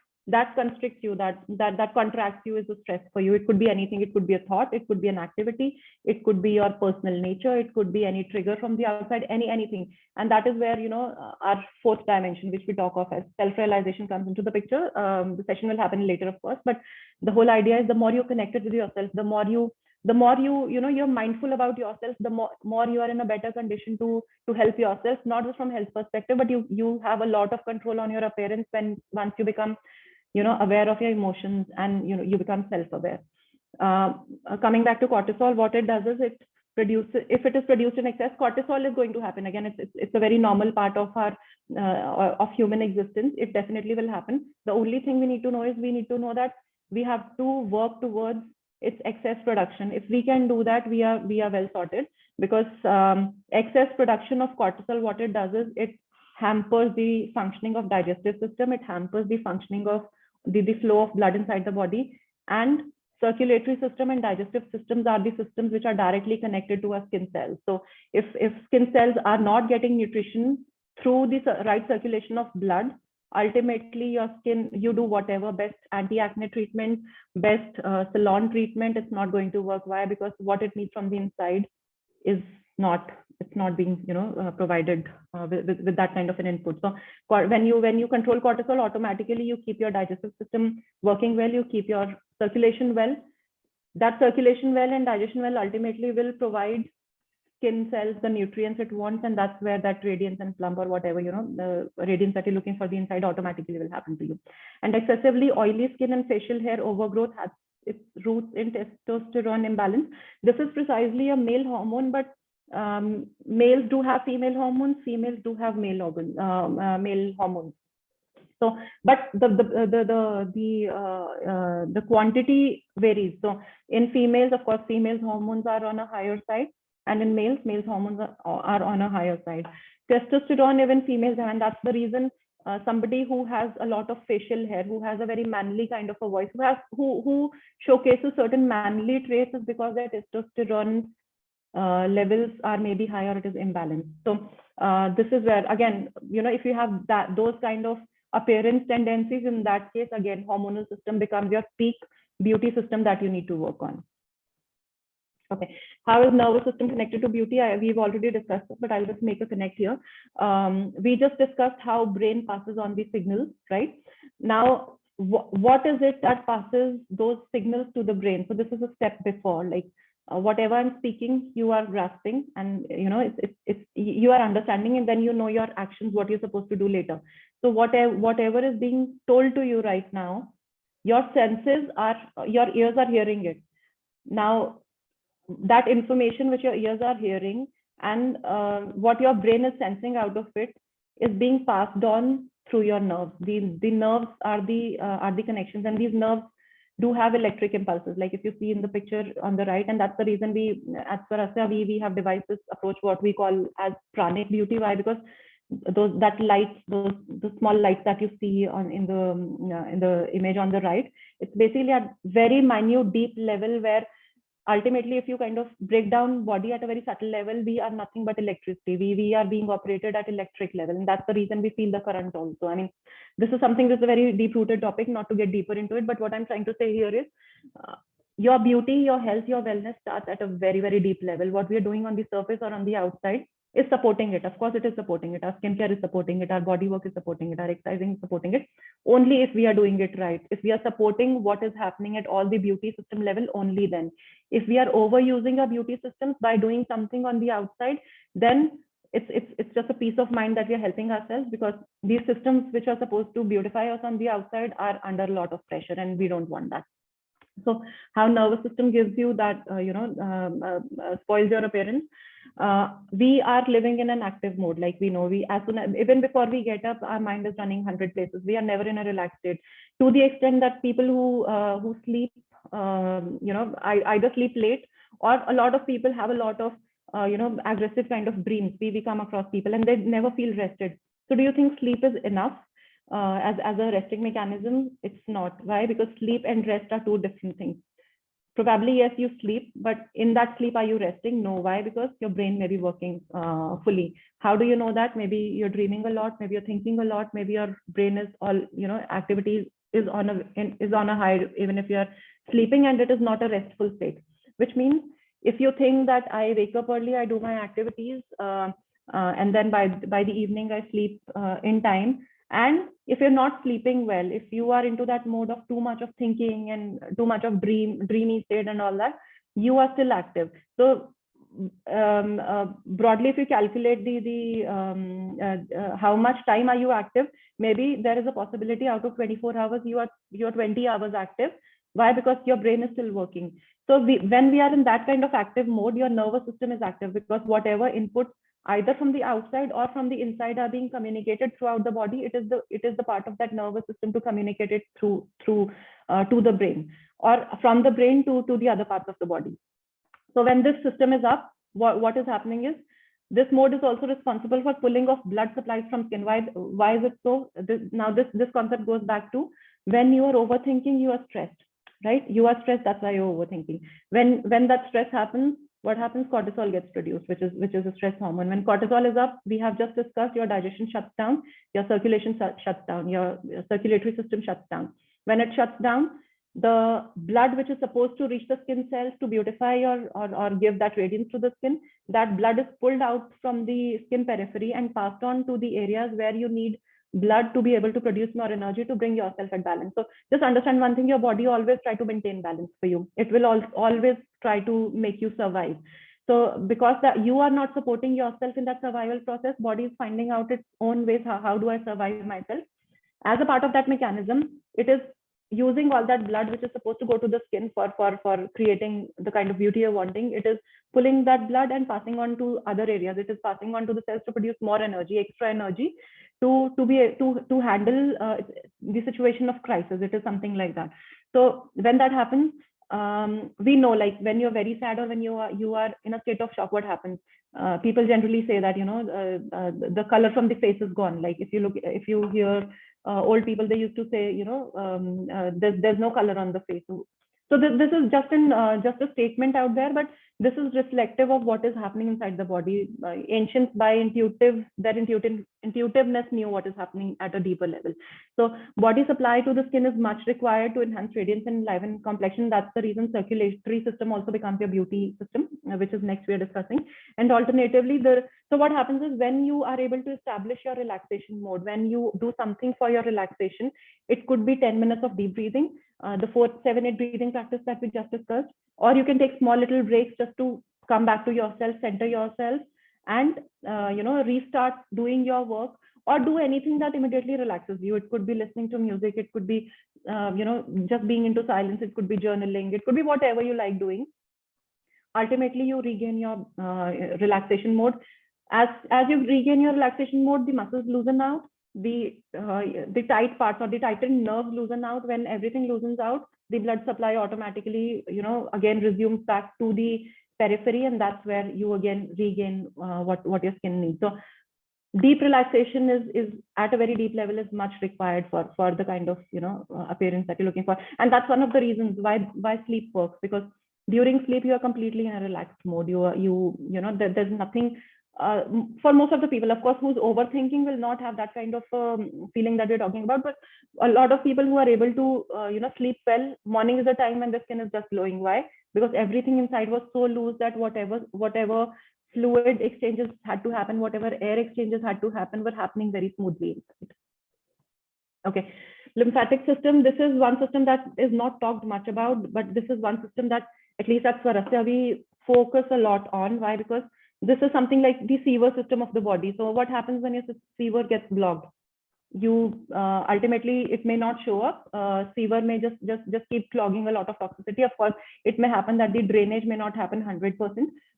constricts you, that contracts you, is a stress for you. It could be anything. It could be a thought. It could be an activity. It could be your personal nature. It could be any trigger from the outside. Anything. And that is where, our fourth dimension, which we talk of as self-realization, comes into the picture. The session will happen later, of course, but the whole idea is the more you're connected with yourself, the more you're mindful about yourself, the more you are in a better condition to help yourself, not just from health perspective, but you have a lot of control on your appearance once you become aware of your emotions, and you become self-aware. Coming back to cortisol, what it does is it produces, if it is produced in excess, cortisol is going to happen again. It's a very normal part of our of human existence. It definitely will happen. The only thing we need to know is we need to know that we have to work towards its excess production. If we can do that, we are well sorted, because excess production of cortisol, what it does is it hampers the functioning of digestive system. It hampers the functioning of the flow of blood inside the body, and circulatory system and digestive systems are the systems which are directly connected to our skin cells. So if skin cells are not getting nutrition through the right circulation of blood, ultimately your skin, you do whatever best anti-acne treatment, best salon treatment, it's not going to work. Why? Because what it needs from the inside is not being provided with that kind of an input. So when you control cortisol, automatically you keep your digestive system working well, you keep your circulation well. That circulation well and digestion well ultimately will provide skin cells the nutrients it wants, and that's where that radiance and plump or whatever, the radiance that you're looking for the inside automatically will happen to you. And excessively oily skin and facial hair overgrowth has its roots in testosterone imbalance. This is precisely a male hormone, but males do have female hormones, females do have male hormones. So, but the quantity varies. So in females, of course, females hormones are on a higher side, and in males hormones are on a higher side. Testosterone, even females, and that's the reason somebody who has a lot of facial hair, who has a very manly kind of a voice, who showcases certain manly traits, is because their testosterone levels are maybe higher, it is imbalanced. So this is where, again, if you have those kind of appearance tendencies, in that case, again, hormonal system becomes your peak beauty system that you need to work on. Okay, how is nervous system connected to beauty? We've already discussed it, but I'll just make a connect here. We just discussed how brain passes on the signals, right? Now, what is it that passes those signals to the brain? So this is a step before, like whatever I'm speaking, you are grasping, and you are understanding, and then your actions, what you're supposed to do later. So whatever is being told to you right now, your senses are, your ears are hearing it. Now, that information which your ears are hearing and what your brain is sensing out of it is being passed on through your nerves. The nerves are the connections, and these nerves do have electric impulses, like if you see in the picture on the right. And that's the reason we, at Swarasya, we have devised this approach, what we call as pranic beauty. Why? Because those the small lights that you see in the image on the right, it's basically at very minute, deep level, where ultimately, if you kind of break down body at a very subtle level, we are nothing but electricity. We are being operated at electric level, and that's the reason we feel the current also. I mean, this is something that's a very deep-rooted topic, not to get deeper into it, but what I'm trying to say here is your beauty, your health, your wellness starts at a very, very deep level. What we are doing on the surface or on the outside is supporting it. Of course, it is supporting it. Our skincare is supporting it. Our body work is supporting it. Our exercising is supporting it. Only if we are doing it right. If we are supporting what is happening at all the beauty system level, only then. If we are overusing our beauty systems by doing something on the outside, then it's just a peace of mind that we are helping ourselves, because these systems which are supposed to beautify us on the outside are under a lot of pressure, and we don't want that. So how nervous system gives you that, spoils your appearance. We are living in an active mode. Like we know, even before we get up, our mind is running 100 places. We are never in a relaxed state, to the extent that people who sleep, either sleep late, or a lot of people have a lot of aggressive kind of dreams. We come across people and they never feel rested. So do you think sleep is enough as a resting mechanism? It's not. Why? Because sleep and rest are two different things. Probably, yes, you sleep, but in that sleep, are you resting? No. Why? Because your brain may be working fully. How do you know that? Maybe you're dreaming a lot, maybe you're thinking a lot, maybe your brain is all, activity is on a high, even if you're sleeping, and it is not a restful state, which means if you think that I wake up early, I do my activities, and then by the evening, I sleep in time. And if you're not sleeping well, if you are into that mode of too much of thinking and too much of dreamy state and all that, you are still active. So broadly, if you calculate how much time are you active, maybe there is a possibility out of 24 hours, you're 20 hours active. Why? Because your brain is still working. So when we are in that kind of active mode, your nervous system is active, because whatever inputs either from the outside or from the inside are being communicated throughout the body. It is the part of that nervous system to communicate it through to the brain, or from the brain to the other parts of the body. So when this system is up, what is happening is this mode is also responsible for pulling of blood supplies from skin. Why is it so? This concept goes back to when you are overthinking, you are stressed, right? You are stressed, that's why you're overthinking. When that stress happens, what happens? Cortisol gets produced, which is a stress hormone. When cortisol is up, we have just discussed, your digestion shuts down, your circulation shuts down, your circulatory system shuts down. When it shuts down, the blood which is supposed to reach the skin cells to beautify or give that radiance to the skin, that blood is pulled out from the skin periphery and passed on to the areas where you need blood to be able to produce more energy to bring yourself at balance. So just understand one thing, your body always try to maintain balance for you. It will always try to make you survive. So because that you are not supporting yourself in that survival process, body is finding out its own ways. How do I survive myself? As a part of that mechanism, it is using all that blood which is supposed to go to the skin for creating the kind of beauty you're wanting. It is pulling that blood and passing on to other areas. It is passing on to the cells to produce more energy, extra energy, to handle the situation of crisis. It is something like that. So when that happens, we know, like when you're very sad or when you are in a state of shock, what happens? People generally say that the color from the face is gone. Like if you hear old people, they used to say, there's no color on the face. So this is just a statement out there, but this is reflective of what is happening inside the body. Ancients, by intuitiveness, knew what is happening at a deeper level. So body supply to the skin is much required to enhance radiance and enliven complexion. That's the reason circulatory system also becomes your beauty system, which is next we are discussing. And alternatively, so what happens is when you are able to establish your relaxation mode, when you do something for your relaxation, it could be 10 minutes of deep breathing, the 4, 7, 8 breathing practice that we just discussed, or you can take small little breaks just to come back to yourself, center yourself, and restart doing your work, or do anything that immediately relaxes you. It could be listening to music, it could be just being into silence, it could be journaling, it could be whatever you like doing. Ultimately, you regain your relaxation mode. As you regain your relaxation mode, the muscles loosen out, the tight parts or the tightened nerves loosen out. When everything loosens out, the blood supply automatically, again resumes back to the periphery, and that's where you again regain what your skin needs. So deep relaxation is at a very deep level is much required for the kind of appearance that you're looking for. And that's one of the reasons why sleep works, because during sleep you are completely in a relaxed mode. There's nothing for most of the people, of course, who's overthinking will not have that kind of feeling that we're talking about. But a lot of people who are able to sleep well, morning is the time when the skin is just glowing. Why? Because everything inside was so loose that whatever fluid exchanges had to happen, whatever air exchanges had to happen, were happening very smoothly inside. Okay, lymphatic system. This is one system that is not talked much about, but this is one system that, at least at Swarasya, we focus a lot on. Why? Because this is something like the sewer system of the body. So what happens when your sewer gets blocked? You ultimately, it may not show up. Sewer may just keep clogging a lot of toxicity. Of course, it may happen that the drainage may not happen 100%,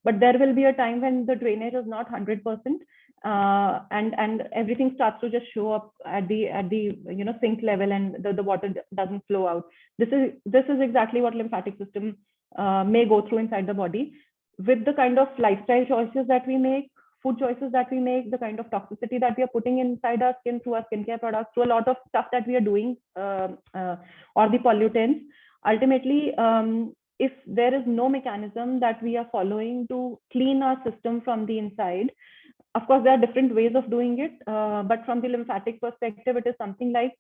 but there will be a time when the drainage is not 100%, and everything starts to just show up at the sink level, and the water doesn't flow out. This is exactly what lymphatic system may go through inside the body. with the kind of lifestyle choices that we make, food choices that we make, the kind of toxicity that we are putting inside our skin through our skincare products, through a lot of stuff that we are doing, or the pollutants, ultimately, if there is no mechanism that we are following to clean our system from the inside, of course, there are different ways of doing it, but from the lymphatic perspective, it is something like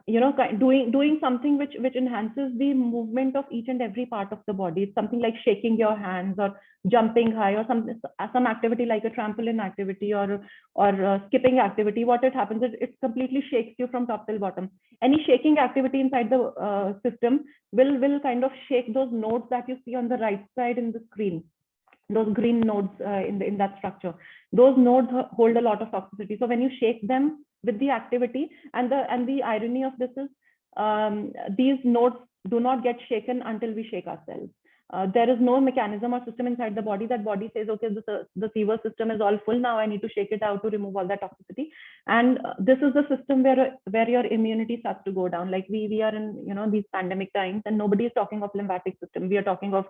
doing something which enhances the movement of each and every part of the body. It's something like shaking your hands or jumping high, or some activity like a trampoline activity or skipping activity. What it happens is it completely shakes you from top till bottom. Any shaking activity inside the system will kind of shake those nodes that you see on the right side in the screen, those green nodes in that structure. Those nodes hold a lot of toxicity. So when you shake them with the activity, and the irony of this is, these nodes do not get shaken until we shake ourselves. There is no mechanism or system inside the body that body says, okay, the fever system is all full now, I need to shake it out to remove all that toxicity. And this is the system where your immunity starts to go down. Like we are in these pandemic times, and nobody is talking of lymphatic system. We are talking of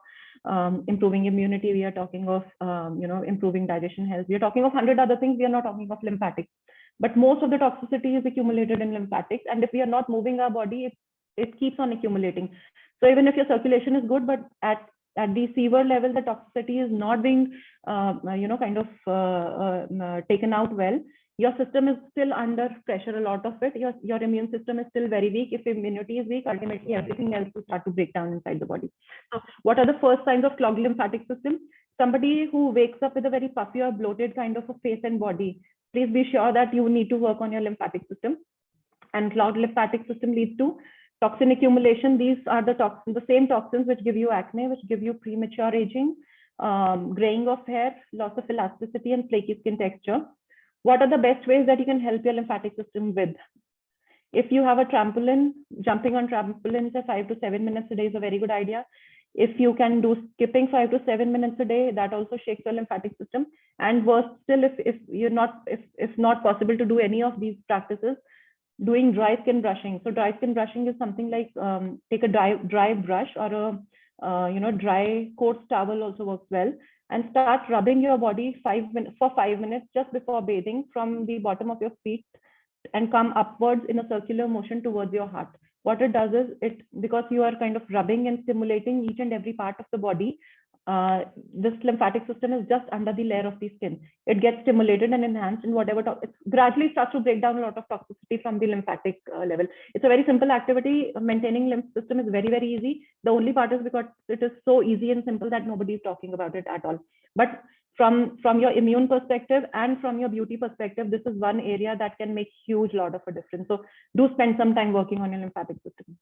improving immunity. We are talking of improving digestion health. We are talking of 100 other things. We are not talking of lymphatics. But most of the toxicity is accumulated in lymphatics, and if we are not moving our body, it keeps on accumulating. So even if your circulation is good, but at the fever level, the toxicity is not being taken out well, your system is still under pressure, a lot of it. Your immune system is still very weak. If immunity is weak, ultimately everything else will start to break down inside the body. So what are the first signs of clogged lymphatic system? Somebody who wakes up with a very puffy or bloated kind of a face and body, please be sure that you need to work on your lymphatic system. And clogged lymphatic system leads to toxin accumulation. These are the toxins, the same toxins which give you acne, which give you premature aging, graying of hair, loss of elasticity, and flaky skin texture. What are the best ways that you can help your lymphatic system with? If you have a trampoline, jumping on trampolines at 5 to 7 minutes a day is a very good idea. If you can do skipping 5 to 7 minutes a day, that also shakes your lymphatic system. And worse still, if not possible to do any of these practices, doing dry skin brushing. So dry skin brushing is something like take a dry brush or a dry coarse towel also works well, and start rubbing your body for 5 minutes just before bathing from the bottom of your feet and come upwards in a circular motion towards your heart. What it does is, because you are kind of rubbing and stimulating each and every part of the body, this lymphatic system is just under the layer of the skin. It gets stimulated and enhanced, and it gradually starts to break down a lot of toxicity from the lymphatic level. It's a very simple activity. Maintaining lymph system is very, very easy. The only part is because it is so easy and simple that nobody is talking about it at all. But from your immune perspective and from your beauty perspective, this is one area that can make huge lot of a difference. So do spend some time working on your lymphatic system.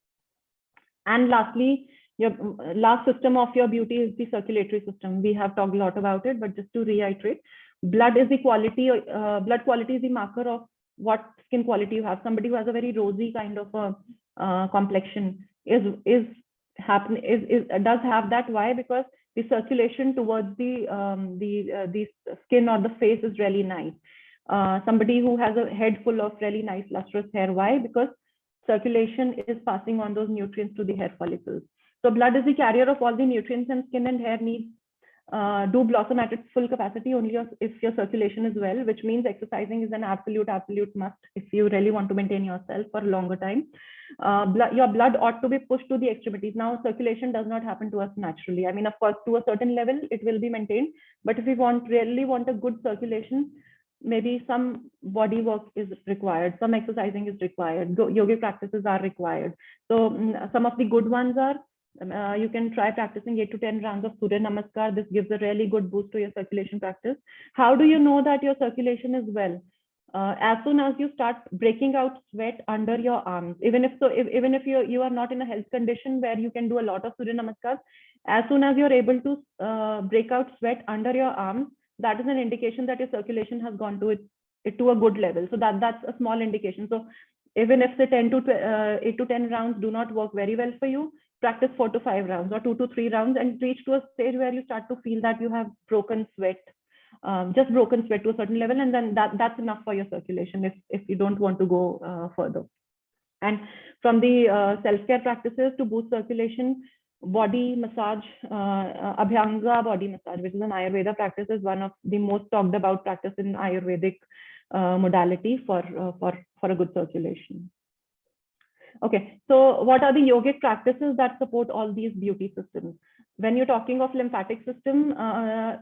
And lastly, your last system of your beauty is the circulatory system. We have talked a lot about it, but just to reiterate, blood quality is the marker of what skin quality you have. Somebody who has a very rosy kind of a complexion does have that. Why? Because the circulation towards the skin or the face is really nice. Somebody who has a head full of really nice lustrous hair. Why? Because circulation is passing on those nutrients to the hair follicles. So blood is the carrier of all the nutrients, and skin and hair needs do blossom at its full capacity only if your circulation is well, which means exercising is an absolute must if you really want to maintain yourself for a longer time. Your blood ought to be pushed to the extremities. Now, circulation does not happen to us naturally. I mean, of course, to a certain level, it will be maintained. But if we really want a good circulation, maybe some body work is required, some exercising is required, yoga practices are required. So some of the good ones are, you can try practicing 8 to 10 rounds of Surya Namaskar. This gives a really good boost to your circulation practice. How do you know that your circulation is well? As soon as you start breaking out sweat under your arms, even if you are not in a health condition where you can do a lot of Surya Namaskars, as soon as you're able to break out sweat under your arms, that is an indication that your circulation has gone to a good level. So that's a small indication. So even if the 8 to 10 rounds do not work very well for you, practice 4 to 5 rounds or 2 to 3 rounds and reach to a stage where you start to feel that you have broken sweat, just broken sweat to a certain level, and then that's enough for your circulation if you don't want to go further. And from the self-care practices to boost circulation, body massage, Abhyanga body massage, which is an Ayurveda practice, is one of the most talked about practice in Ayurvedic modality for a good circulation. Okay, so what are the yogic practices that support all these beauty systems? When you're talking of lymphatic system,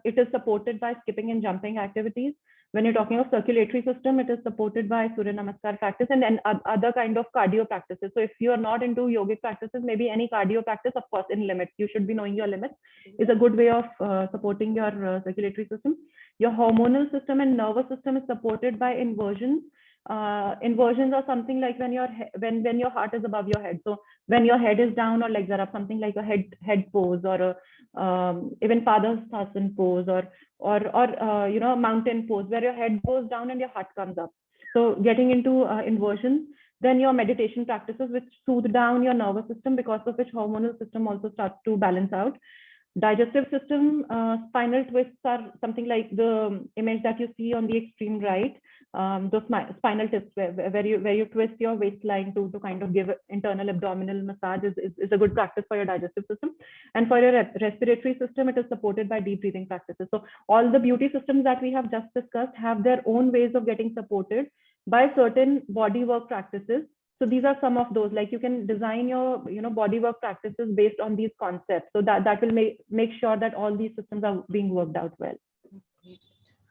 it is supported by skipping and jumping activities. When you're talking of circulatory system, it is supported by Surya Namaskar practice and other kind of cardio practices. So if you are not into yogic practices, maybe any cardio practice, of course, in limits, you should be knowing your limits, is a good way of supporting your circulatory system. Your hormonal system and nervous system is supported by inversions. Inversions are something like when your heart is above your head. So when your head is down or legs are up, something like a head pose, or even Padasana pose, or you know, mountain pose, where your head goes down and your heart comes up. So getting into inversions. Then your meditation practices, which soothe down your nervous system, because of which hormonal system also starts to balance out. Digestive system, spinal twists are something like the image that you see on the extreme right. Those spinal twists where you twist your waistline to kind of give internal abdominal massage is a good practice for your digestive system. And for your respiratory system, it is supported by deep breathing practices. So all the beauty systems that we have just discussed have their own ways of getting supported by certain body work practices. So these are some of those, like you can design your body work practices based on these concepts. So that will make sure that all these systems are being worked out well.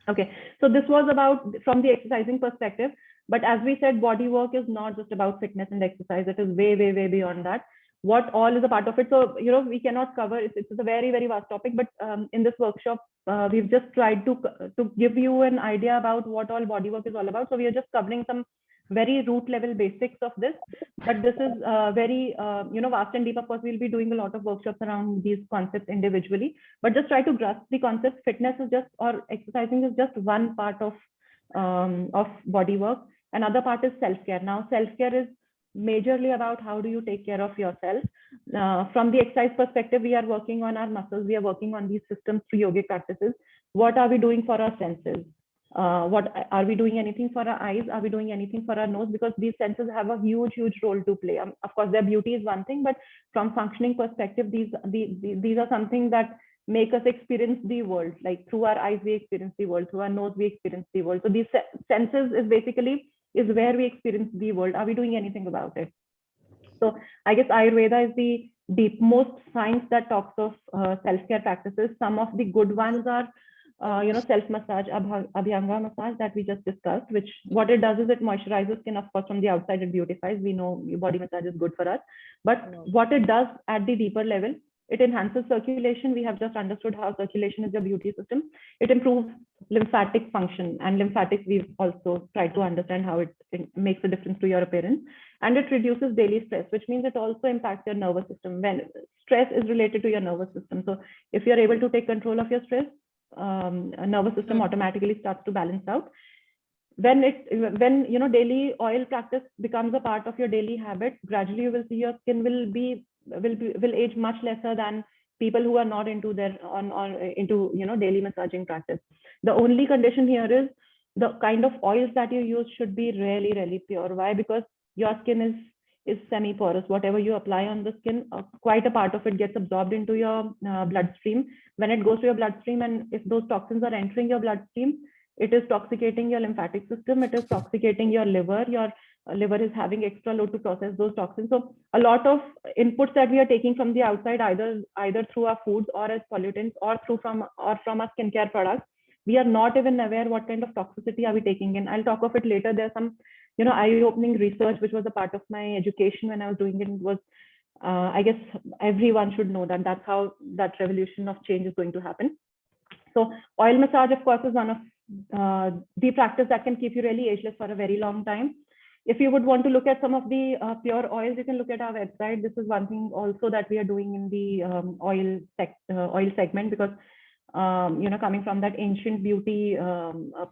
Okay, so this was about from the exercising perspective. But as we said, body work is not just about fitness and exercise. It is way, way, way beyond that. What all is a part of it. So, we cannot cover, it's a very, very vast topic, but in this workshop, we've just tried to give you an idea about what all body work is all about. So we are just covering some very root level basics of this, but this is very vast and deep. Of course, we'll be doing a lot of workshops around these concepts individually, but just try to grasp the concepts. Fitness is just, or exercising is just one part of body work. Another part is self-care. Now self-care is majorly about how do you take care of yourself. From the exercise perspective, we are working on our muscles, we are working on these systems through yogic practices. What are we doing for our senses? What are we doing anything for our eyes? Are we doing anything for our nose? Because these senses have a huge role to play. Of course, their beauty is one thing, but from functioning perspective, these are something that make us experience the world. Like through our eyes, we experience the world. Through our nose, we experience the world. So these senses is basically where we experience the world. Are we doing anything about it? So I guess Ayurveda is the deepmost science that talks of self-care practices. Some of the good ones are self-massage, Abhyanga massage that we just discussed, which what it does is it moisturizes skin. Of course, from the outside, it beautifies. We know body massage is good for us. But what it does at the deeper level, it enhances circulation. We have just understood how circulation is your beauty system. It improves lymphatic function, and lymphatics we've also tried to understand how it makes a difference to your appearance. And it reduces daily stress, which means it also impacts your nervous system. When stress is related to your nervous system, so if you're able to take control of your stress, nervous system automatically starts to balance out. When daily oil practice becomes a part of your daily habit, gradually you will see your skin will age much lesser than people who are not into daily massaging practice. The only condition here is the kind of oils that you use should be really pure. Why? Because your skin is semi-porous. Whatever you apply on the skin, quite a part of it gets absorbed into your bloodstream. When it goes to your bloodstream, and if those toxins are entering your bloodstream, it is toxicating your lymphatic system, it is toxicating your liver. Your liver is having extra load to process those toxins. So a lot of inputs that we are taking from the outside, either through our foods or as pollutants, or from our skincare products, we are not even aware what kind of toxicity are we taking in. I'll talk of it later. There's some eye-opening research which was a part of my education when I was doing it. Was I guess everyone should know that that's how that revolution of change is going to happen. So oil massage, of course, is one of the practice that can keep you really ageless for a very long time. If you would want to look at some of the pure oils, you can look at our website. This is one thing also that we are doing in the oil segment, because coming from that ancient beauty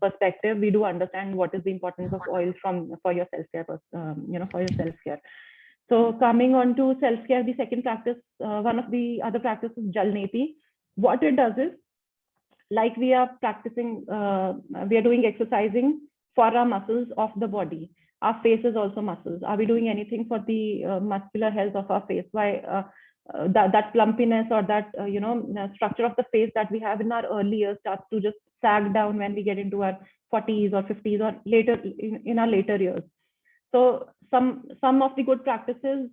perspective, we do understand what is the importance of oil for your self-care, for your self-care. So coming on to self-care, the second practice, one of the other practices, Jalneti. What it does is, like we are practicing, we are doing exercising for our muscles of the body. Our face is also muscles. Are we doing anything for the muscular health of our face? Why? that plumpiness or that structure of the face that we have in our early years starts to just sag down when we get into our 40s or 50s or later in our later years. So some of the good practices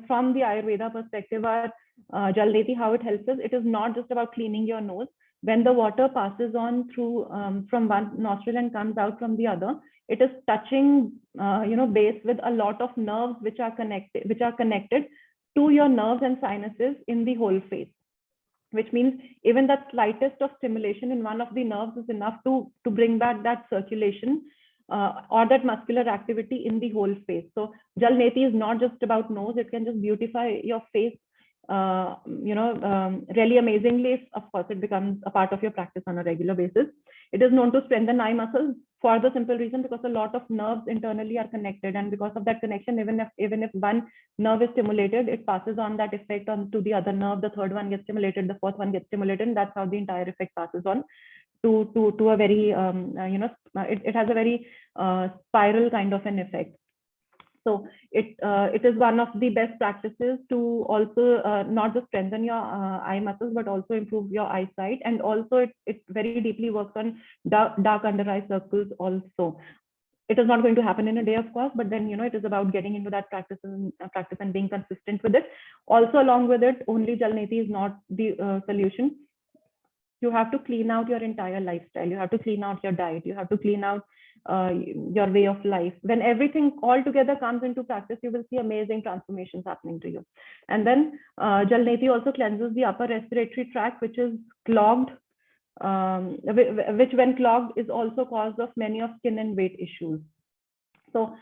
from the Ayurveda perspective are Jalneti. How it helps us, it is not just about cleaning your nose. When the water passes on through from one nostril and comes out from the other, it is touching base with a lot of nerves which are connected to your nerves and sinuses in the whole face, which means even that slightest of stimulation in one of the nerves is enough to bring back that circulation or that muscular activity in the whole face. So Jalneti is not just about nose, it can just beautify your face really amazingly if, of course, it becomes a part of your practice on a regular basis. It is known to strengthen eye muscles for the simple reason because a lot of nerves internally are connected, and because of that connection, even if one nerve is stimulated, it passes on that effect on to the other nerve. The third one gets stimulated, the fourth one gets stimulated, and that's how the entire effect passes on to a very it has a very spiral kind of an effect. So it is one of the best practices to also not just strengthen your eye muscles, but also improve your eyesight. And also it very deeply works on dark under eye circles also. It is not going to happen in a day, of course, but then, it is about getting into that practice and being consistent with it. Also, along with it, only Jalneti is not the solution. You have to clean out your entire lifestyle. You have to clean out your diet. You have to clean out your way of life. When everything all together comes into practice, you will see amazing transformations happening to you. And then Jalneti also cleanses the upper respiratory tract, which is clogged, which when clogged is also cause of many of skin and weight issues. So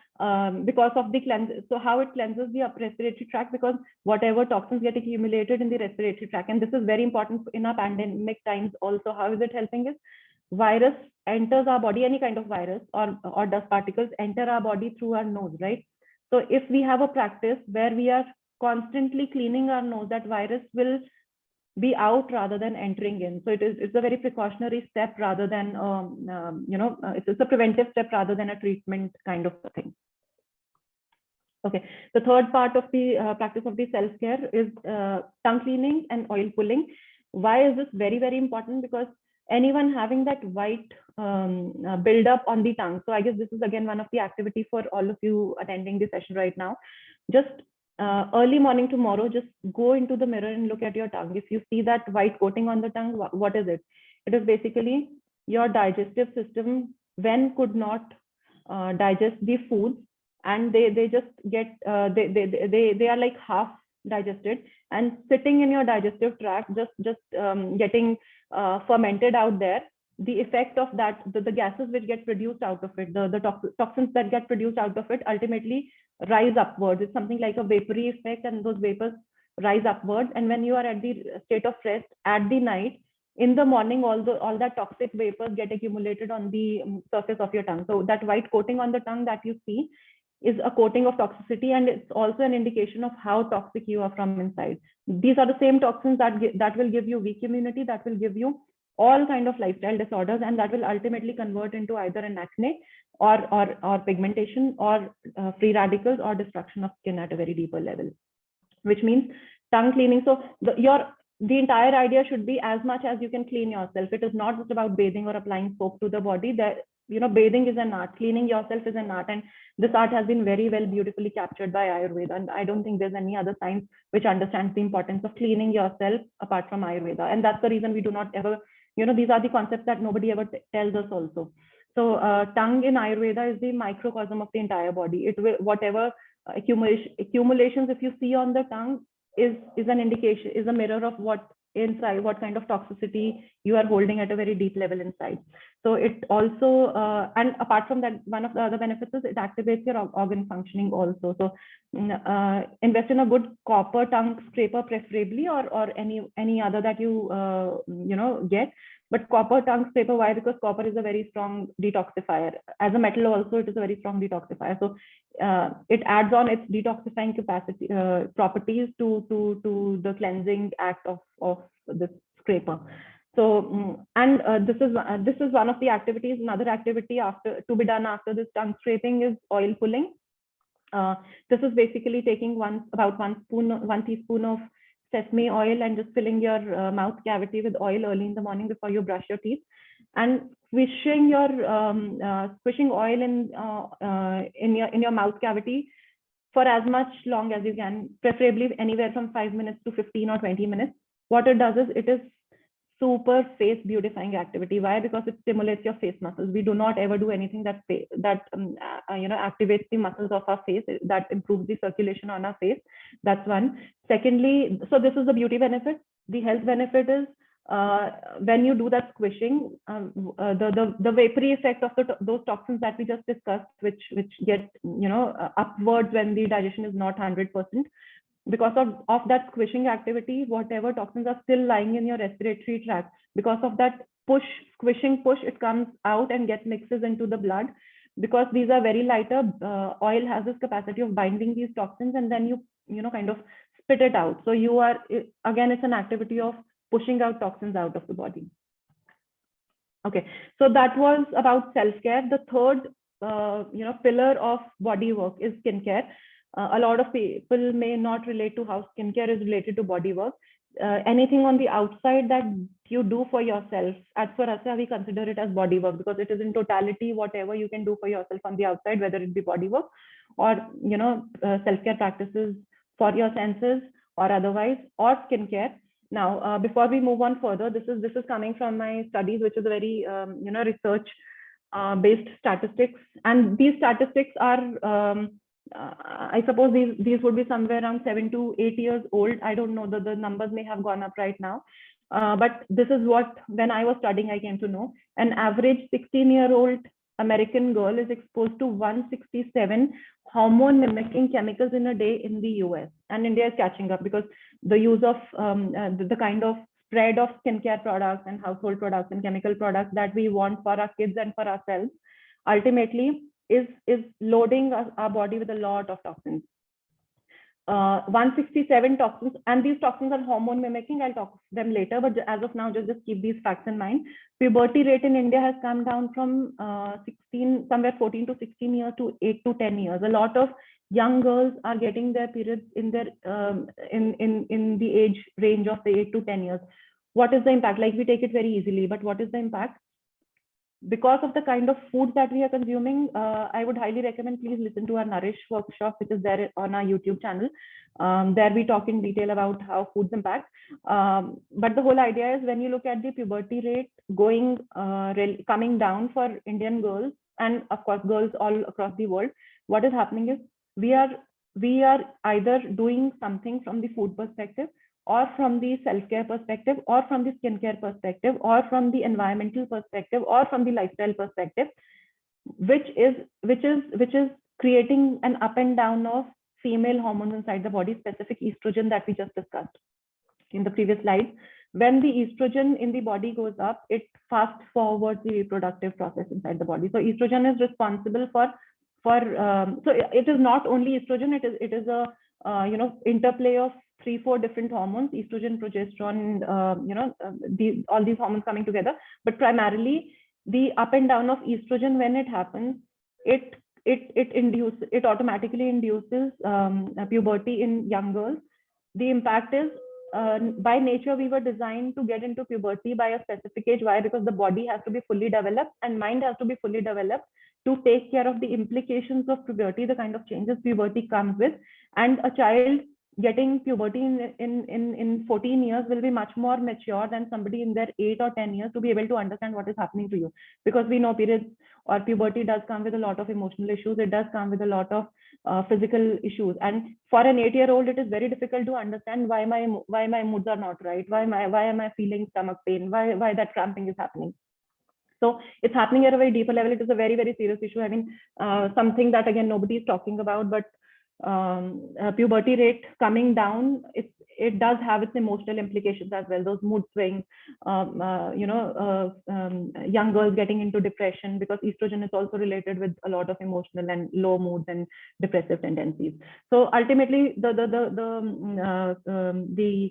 because of the cleanse, so how it cleanses the upper respiratory tract, because whatever toxins get accumulated in the respiratory tract, and this is very important in our pandemic times also. How is it helping us? Virus enters our body, any kind of virus or dust particles enter our body through our nose, right? So if we have a practice where we are constantly cleaning our nose, that virus will be out rather than entering in. So it's a very precautionary step rather than it's a preventive step rather than a treatment kind of a thing. Okay, the third part of the practice of the self-care is tongue cleaning and oil pulling. Why is this very, very important? Because anyone having that white buildup on the tongue. So I guess this is again one of the activity for all of you attending the session right now. Just early morning tomorrow, just go into the mirror and look at your tongue. If you see that white coating on the tongue, what is it? It is basically your digestive system when could not digest the foods, and they just get they are like half digested and sitting in your digestive tract, just getting fermented out there. The effect of that, the gases which get produced out of it, the toxins that get produced out of it ultimately rise upwards. It's something like a vapory effect, and those vapors rise upwards. And when you are at the state of rest at the night, in the morning, all that toxic vapors get accumulated on the surface of your tongue. So that white coating on the tongue that you see is a coating of toxicity, and it's also an indication of how toxic you are from inside. These are the same toxins that will give you weak immunity, that will give you all kind of lifestyle disorders, and that will ultimately convert into either an acne or pigmentation or free radicals or destruction of skin at a very deeper level, which means tongue cleaning. So the entire idea should be as much as you can clean yourself. It is not just about bathing or applying soap to the body. That bathing is an art, cleaning yourself is an art, and this art has been very well beautifully captured by Ayurveda. And I don't think there's any other science which understands the importance of cleaning yourself apart from Ayurveda. And that's the reason we do not ever, these are the concepts that nobody ever tells us also. So tongue in Ayurveda is the microcosm of the entire body. It will, whatever accumulations if you see on the tongue is an indication, is a mirror of what inside, what kind of toxicity you are holding at a very deep level inside. So it also, and apart from that, one of the other benefits is it activates your organ functioning also. So invest in a good copper tongue scraper preferably, or any other that you get. But copper tongue scraper, why? Because copper is a very strong detoxifier. As a metal also, it is a very strong detoxifier. So it adds on its detoxifying capacity, properties to the cleansing act of this scraper. So and this is one of the activities. Another activity to be done after this tongue scraping is oil pulling. This is basically taking about one teaspoon of sesame oil and just filling your mouth cavity with oil early in the morning before you brush your teeth, and squishing oil in your mouth cavity for as much long as you can, preferably anywhere from 5 minutes to 15 or 20 minutes. What it does is it is super face beautifying activity. Why? Because it stimulates your face muscles. We do not ever do anything that activates the muscles of our face, that improves the circulation on our face. That's one. Secondly, so this is the beauty benefit. The health benefit is when you do that squishing, the vapory effect of those toxins that we just discussed, which get upwards when the digestion is not 100%. Because of that squishing activity, whatever toxins are still lying in your respiratory tract, because of that squishing push, it comes out and gets mixes into the blood. Because these are very lighter, oil has this capacity of binding these toxins, and then you kind of spit it out. So again, it's an activity of pushing out toxins out of the body. Okay, so that was about self-care. The third pillar of body work is skincare. A lot of people may not relate to how skincare is related to body work. Anything on the outside that you do for yourself, as for us, we consider it as body work, because it is in totality whatever you can do for yourself on the outside, whether it be body work or self-care practices for your senses or otherwise, or skincare. Now, before we move on further, this is coming from my studies, which is a very research based statistics, and these statistics are I suppose these would be somewhere around 7 to 8 years old. I don't know, the numbers may have gone up right now, but this is what, when I was studying, I came to know. An average 16-year-old American girl is exposed to 167 hormone mimicking chemicals in a day in the US, and India is catching up, because the use of the kind of spread of skincare products and household products and chemical products that we want for our kids and for ourselves ultimately is loading our body with a lot of toxins. 167 toxins, and these toxins are hormone mimicking. I'll talk them later, but as of now, just keep these facts in mind. Puberty rate in India has come down from 14 to 16 years to 8 to 10 years. A lot of young girls are getting their periods in their in the age range of 8 to 10 years. What is the impact? Like, we take it very easily, but what is the impact? Because of the kind of food that we are consuming, I would highly recommend, please listen to our Nourish workshop, which is there on our YouTube channel. There we talk in detail about how foods impact. But the whole idea is, when you look at the puberty rate coming down for Indian girls, and of course girls all across the world, what is happening is we are either doing something from the food perspective, or from the self-care perspective, or from the skincare perspective, or from the environmental perspective, or from the lifestyle perspective, which is creating an up and down of female hormones inside the body, specific estrogen that we just discussed in the previous slide. When the estrogen in the body goes up, it fast forwards the reproductive process inside the body. So estrogen is responsible for so it is not only estrogen, it is a interplay of 3-4 different hormones: estrogen, progesterone, all these hormones coming together. But primarily, the up and down of estrogen, when it happens, it automatically induces puberty in young girls. The impact is, by nature, we were designed to get into puberty by a specific age. Why? Because the body has to be fully developed and mind has to be fully developed to take care of the implications of puberty, the kind of changes puberty comes with. And a child getting puberty in 14 years will be much more mature than somebody in their 8 or 10 years to be able to understand what is happening to you. Because we know periods or puberty does come with a lot of emotional issues. It does come with a lot of physical issues. And for an 8-year-old, it is very difficult to understand why my moods are not right. Why am I feeling stomach pain? Why that cramping is happening? So it's happening at a very deeper level. It is a very, very serious issue. I mean, something that, again, nobody is talking about, but puberty rate coming down, it does have its emotional implications as well. Those mood swings, young girls getting into depression, because estrogen is also related with a lot of emotional and low moods and depressive tendencies. So ultimately, the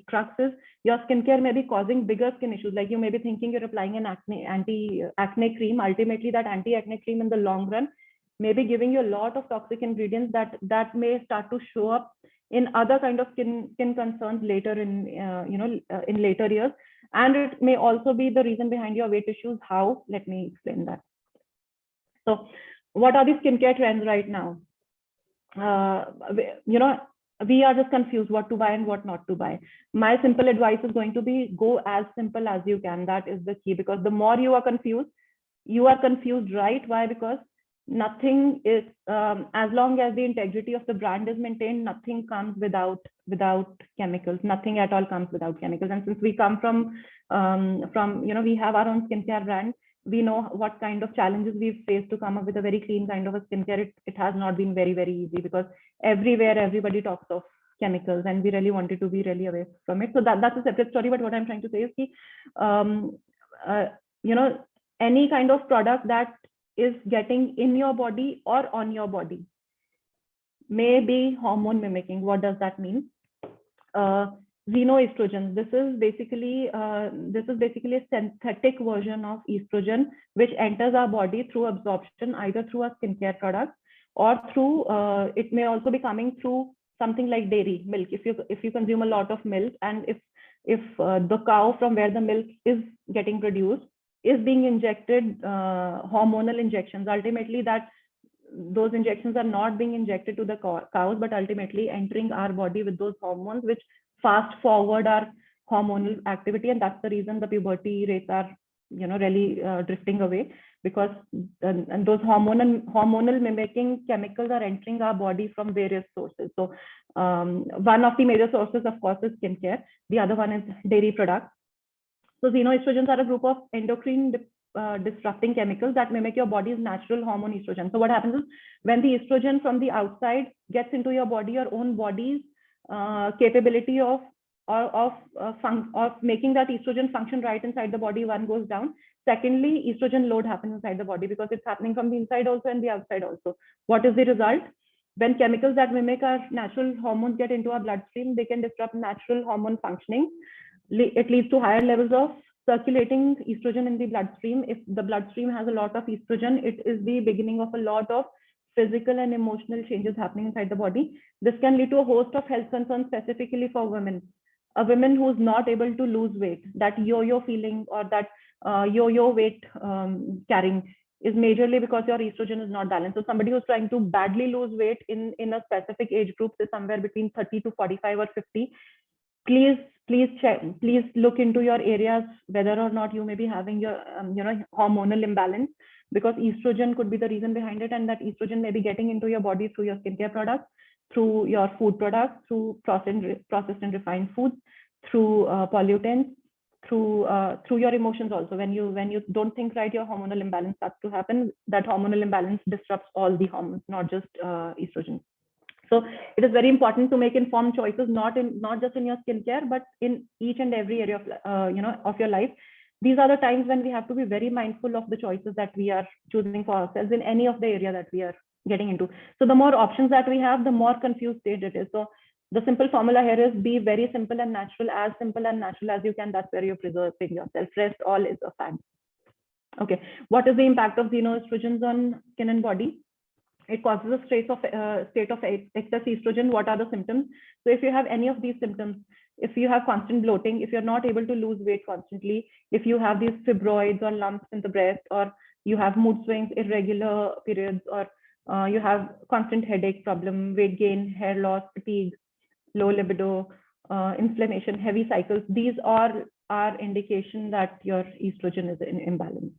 crux is, your skincare may be causing bigger skin issues. Like, you may be thinking you're applying an anti-acne cream. Ultimately, that anti-acne cream in the long run may be giving you a lot of toxic ingredients that may start to show up in other kind of skin concerns later in in later years. And it may also be the reason behind your weight issues. How? Let me explain that. So what are the skincare trends right now? We are just confused what to buy and what not to buy. My simple advice is going to be, go as simple as you can. That is the key, because the more you are confused, right? Why? Because nothing is, as long as the integrity of the brand is maintained, nothing comes without chemicals. Nothing at all comes without chemicals. And since we come from we have our own skincare brand, we know what kind of challenges we've faced to come up with a very clean kind of a skincare. It has not been very, very easy, because everywhere everybody talks of chemicals, and we really wanted to be really away from it. So that's a separate story. But what I'm trying to say is, any kind of product that is getting in your body or on your body may be hormone mimicking. What does that mean? Xenoestrogens. This is basically a synthetic version of estrogen, which enters our body through absorption, either through a skincare product or through it may also be coming through something like dairy milk. If you consume a lot of milk, and if the cow from where the milk is getting produced is being injected hormonal injections, ultimately those injections are not being injected to the cows, but ultimately entering our body with those hormones, which fast forward our hormonal activity. And that's the reason the puberty rates are really drifting away, because and those hormonal mimicking chemicals are entering our body from various sources. So one of the major sources, of course, is skincare. The other one is dairy products. So xenoestrogens are a group of endocrine disrupting chemicals that mimic your body's natural hormone estrogen. So what happens is, when the estrogen from the outside gets into your body, your own body's capability of making that estrogen function right inside the body, one, goes down. Secondly, estrogen load happens inside the body, because it's happening from the inside also and the outside also. What is the result? When chemicals that mimic our natural hormones get into our bloodstream, they can disrupt natural hormone functioning. It leads to higher levels of circulating estrogen in the bloodstream. If the bloodstream has a lot of estrogen, it is the beginning of a lot of physical and emotional changes happening inside the body. This can lead to a host of health concerns, specifically for women. A woman who's not able to lose weight, that yo-yo feeling, or that yo-yo weight carrying, is majorly because your estrogen is not balanced. So somebody who's trying to badly lose weight in a specific age group, is somewhere between 30 to 45 or 50, please look into your areas, whether or not you may be having your hormonal imbalance, because estrogen could be the reason behind it. And that estrogen may be getting into your body through your skincare products, through your food products, through processed and refined foods, through pollutants, through your emotions also. When you don't think right, your hormonal imbalance starts to happen. That hormonal imbalance disrupts all the hormones, not just estrogen. So it is very important to make informed choices, not just in your skincare, but in each and every area of of your life. These are the times when we have to be very mindful of the choices that we are choosing for ourselves in any of the area that we are getting into. So the more options that we have, the more confused state it is. So the simple formula here is, be very simple and natural as you can. That's where you're preserving yourself. Rest all is a fad. Okay, what is the impact of xenoestrogens on skin and body? It causes a state of excess estrogen. What are the symptoms? So if you have any of these symptoms, if you have constant bloating, if you're not able to lose weight constantly, if you have these fibroids or lumps in the breast, or you have mood swings, irregular periods, or you have constant headache problem, weight gain, hair loss, fatigue, low libido, inflammation, heavy cycles, these are indication that your estrogen is imbalanced.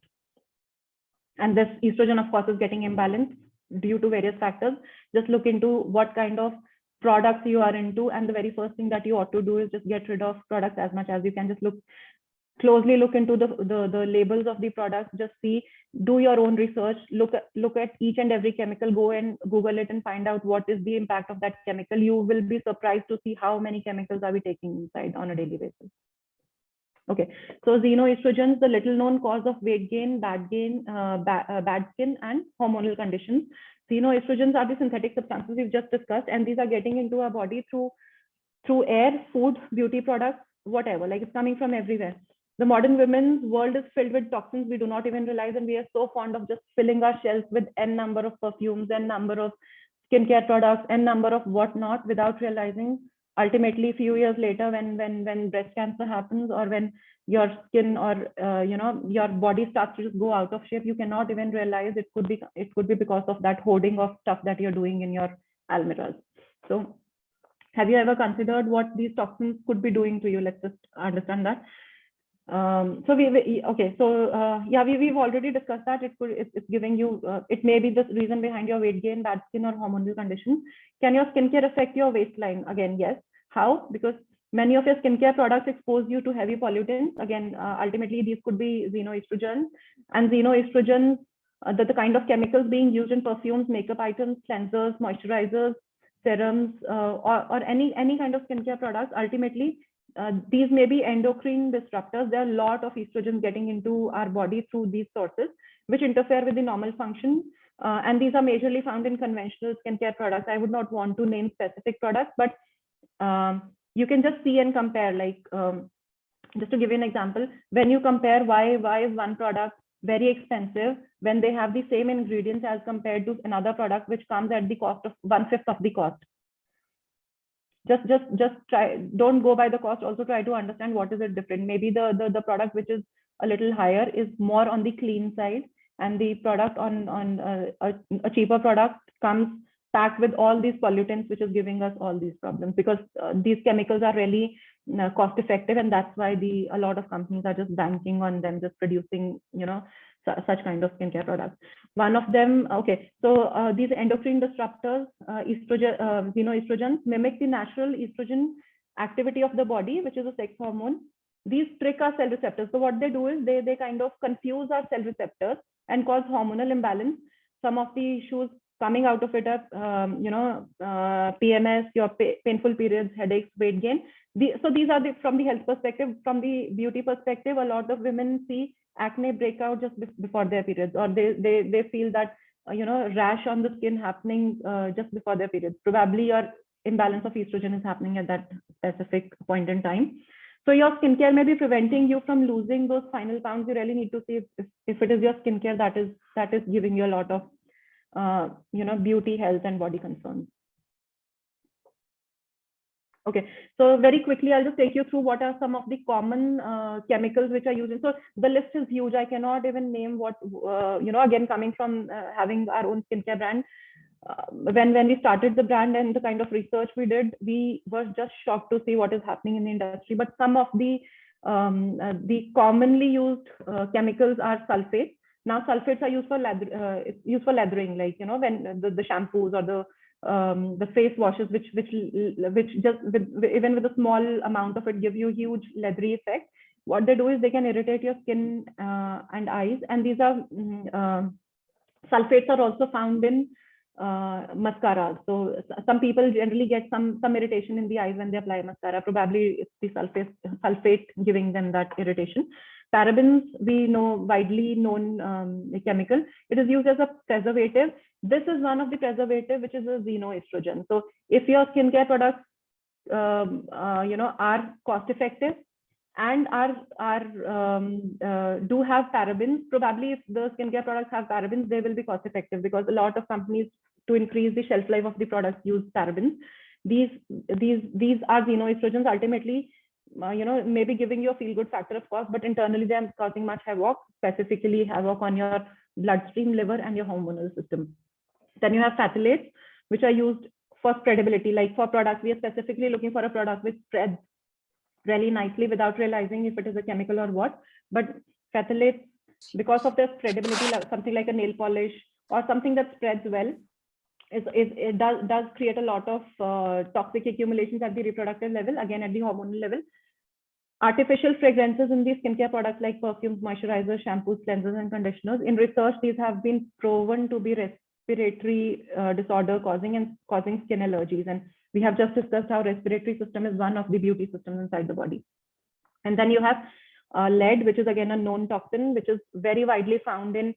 And this estrogen, of course, is getting imbalanced due to various factors. Just look into what kind of products you are into, and the very first thing that you ought to do is just get rid of products as much as you can. Just closely look into the labels of the products. Just see, do your own research, look at each and every chemical, go and Google it and find out what is the impact of that chemical. You will be surprised to see how many chemicals are we taking inside on a daily basis. Okay, so xenoestrogens, the little known cause of weight gain, bad skin, and hormonal conditions. Xenoestrogens are the synthetic substances we've just discussed, and these are getting into our body through air, food, beauty products, whatever. Like, it's coming from everywhere. The modern women's world is filled with toxins we do not even realize, and we are so fond of just filling our shelves with n number of perfumes and number of skincare products and number of whatnot without realizing. Ultimately, few years later, when breast cancer happens, or when your skin or your body starts to just go out of shape, you cannot even realize it could be because of that hoarding of stuff that you're doing in your almirahs. So have you ever considered what these toxins could be doing to you? Let's just understand that. So we've already discussed that it's giving you, it may be the reason behind your weight gain, bad skin, or hormonal condition. Can your skincare affect your waistline? Again, yes. How? Because many of your skincare products expose you to heavy pollutants. Again, ultimately these could be xenoestrogens, and xenoestrogens, the kind of chemicals being used in perfumes, makeup items, cleansers, moisturizers, serums, or any kind of skincare products. Ultimately, these may be endocrine disruptors. There are a lot of estrogens getting into our body through these sources, which interfere with the normal function. And these are majorly found in conventional skincare products. I would not want to name specific products, but you can just see and compare. Like, just to give you an example, when you compare why is one product very expensive when they have the same ingredients as compared to another product which comes at the cost of 1/5 of the cost. Just try, don't go by the cost, also try to understand what is it different. Maybe the product which is a little higher is more on the clean side, and the product on a cheaper product comes packed with all these pollutants, which is giving us all these problems, because these chemicals are really cost effective, and that's why a lot of companies are just banking on them, just producing such kind of skincare products. One of them, okay, so these endocrine disruptors, estrogens mimic the natural estrogen activity of the body, which is a sex hormone. These trick our cell receptors. So what they do is they kind of confuse our cell receptors and cause hormonal imbalance. Some of the issues coming out of it are, PMS, your painful periods, headaches, weight gain. So these are from the health perspective. From the beauty perspective, a lot of women see acne break out just before their periods, or they feel that rash on the skin happening just before their periods. Probably your imbalance of estrogen is happening at that specific point in time. So your skincare may be preventing you from losing those final pounds. You really need to see if it is your skincare that is giving you a lot of beauty, health, and body concerns. Okay, so very quickly, I'll just take you through what are some of the common chemicals which are used. So the list is huge. I cannot even name what, again, coming from having our own skincare brand. When we started the brand and the kind of research we did, we were just shocked to see what is happening in the industry. But some of the commonly used chemicals are sulfates. Now, sulfates are used for lathering, like when the shampoos or the face washes, which just even with a small amount of it give you huge leathery effect. What they do is they can irritate your skin and eyes, and these are sulfates are also found in mascaras. So some people generally get some irritation in the eyes when they apply mascara. Probably it's the sulfate giving them that irritation. Parabens, we know, widely known chemical. It is used as a preservative. This is one of the preservative, which is a xenoestrogen. So if your skincare products, are cost effective and do have parabens, probably if the skincare products have parabens, they will be cost effective, because a lot of companies, to increase the shelf life of the products, use parabens. These are xenoestrogens. Ultimately, maybe giving you a feel good factor, of course, but internally they are causing much havoc, specifically havoc on your bloodstream, liver, and your hormonal system. Then you have phthalates, which are used for spreadability. Like for products, we are specifically looking for a product which spreads really nicely without realizing if it is a chemical or what. But phthalates, because of their spreadability, like something like a nail polish or something that spreads well, it does create a lot of toxic accumulations at the reproductive level, again at the hormonal level. Artificial fragrances in these skincare products like perfumes, moisturizers, shampoos, cleansers, and conditioners. In research, these have been proven to be respiratory disorder causing skin allergies. And we have just discussed how respiratory system is one of the beauty systems inside the body. And then you have lead, which is again a known toxin, which is very widely found in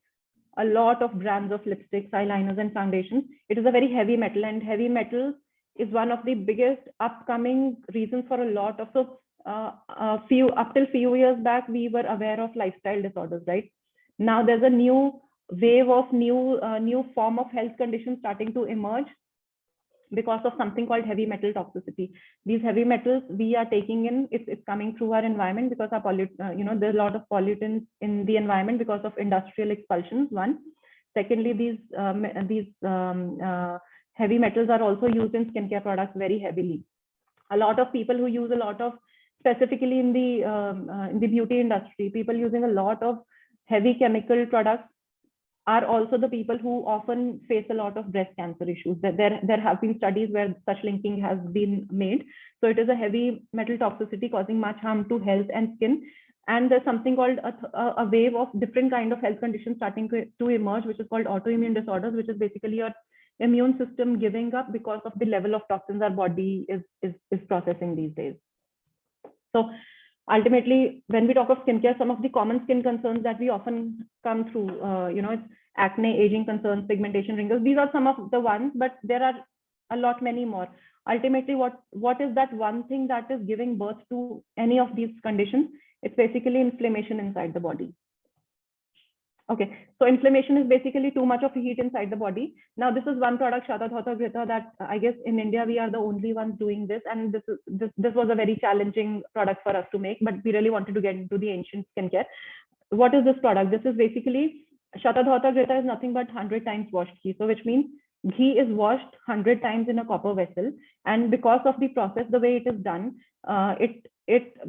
a lot of brands of lipsticks, eyeliners, and foundations. It is a very heavy metal, and heavy metal is one of the biggest upcoming reasons for a lot of, up till few years back, we were aware of lifestyle disorders, right? Now there's a new wave of new form of health conditions starting to emerge, because of something called heavy metal toxicity. These heavy metals we are taking in, it's coming through our environment because our there's a lot of pollutants in the environment because of industrial expulsions, one. Secondly, these heavy metals are also used in skincare products very heavily. A lot of people who use a lot of, specifically in the beauty industry, people using a lot of heavy chemical products are also the people who often face a lot of breast cancer issues. There have been studies where such linking has been made. So it is a heavy metal toxicity causing much harm to health and skin. And there's something called a wave of different kind of health conditions starting to emerge, which is called autoimmune disorders, which is basically your immune system giving up because of the level of toxins our body is processing these days. So ultimately, when we talk of skincare, some of the common skin concerns that we often come through, it's acne, aging concerns, pigmentation, wrinkles. These are some of the ones, but there are a lot many more. Ultimately, what is that one thing that is giving birth to any of these conditions? It's basically inflammation inside the body. Okay, so inflammation is basically too much of heat inside the body. Now, this is one product, Shatadhata Grita, that I guess in India we are the only ones doing this, and this was a very challenging product for us to make, but we really wanted to get into the ancient skincare. What is this product? This is basically, Shatadhata Grita is nothing but 100 times washed ghee. So which means ghee is washed 100 times in a copper vessel, and because of the process, the way it is done,